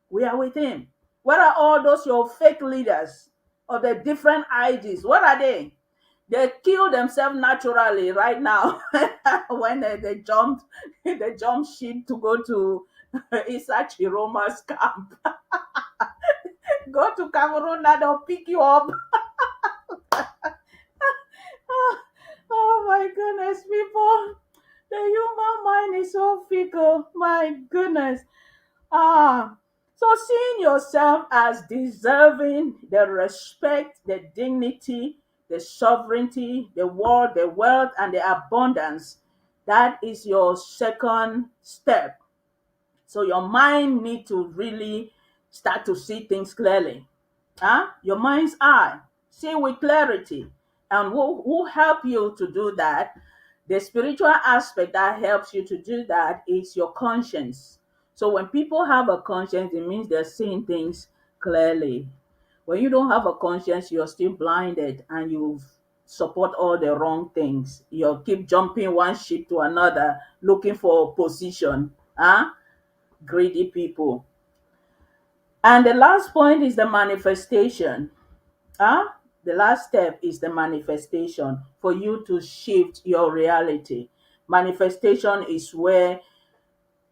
We are with him. Where are all those your fake leaders of the different IDs? What are they? They kill themselves naturally right now when they jump ship to go to Isa Chiroma's camp. Go to Cameroon now, they'll pick you up. Oh my goodness, people. The human mind is so fickle. My goodness. Ah, so seeing yourself as deserving the respect, the dignity, the sovereignty, the world, the wealth, and the abundance, that is your second step. So your mind need to really start to see things clearly. Huh? Your mind's eye. See with clarity. And who help you to do that? The spiritual aspect that helps you to do that is your conscience. So when people have a conscience, it means they're seeing things clearly. When you don't have a conscience, you're still blinded and you support all the wrong things. You keep jumping one ship to another, looking for position. Huh? Greedy people. And the last point is the manifestation. Ah, the last step is the manifestation for you to shift your reality. Manifestation is where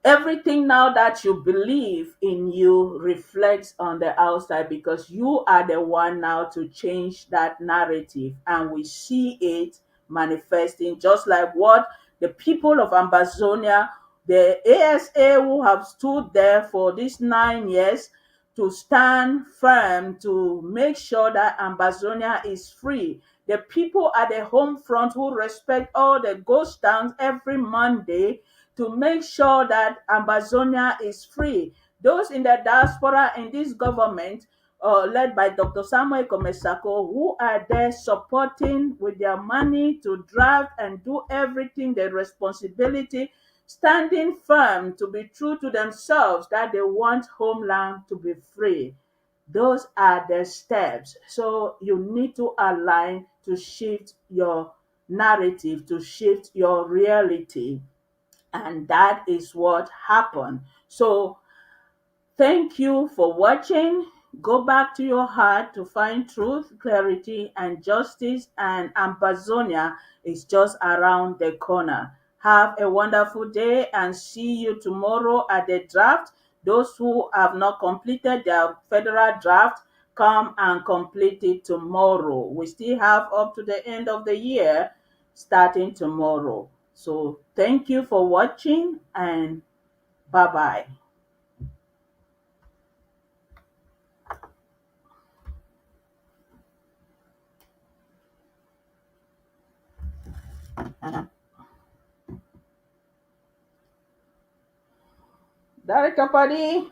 everything now that you believe in you reflects on the outside, because you are the one now to change that narrative, and we see it manifesting just like what the people of Ambazonia, the ASA who have stood there for these 9 years to stand firm to make sure that Ambazonia is free. The people at the home front who respect all the ghost towns every Monday to make sure that Amazonia is free. Those in the diaspora in this government, led by Dr. Samuel Komesako, who are there supporting with their money to draft and do everything, their responsibility, standing firm to be true to themselves that they want homeland to be free. Those are the steps. So you need to align to shift your narrative, to shift your reality, and that is what happened. So thank you for watching. Go back to your heart to find truth, clarity, and justice, and Amazonia is just around the corner. Have a wonderful day and see you tomorrow at the draft. Those who have not completed their federal draft, come and complete it tomorrow. We still have up to the end of the year starting tomorrow. So thank you for watching, and bye bye. Dari Kapadi.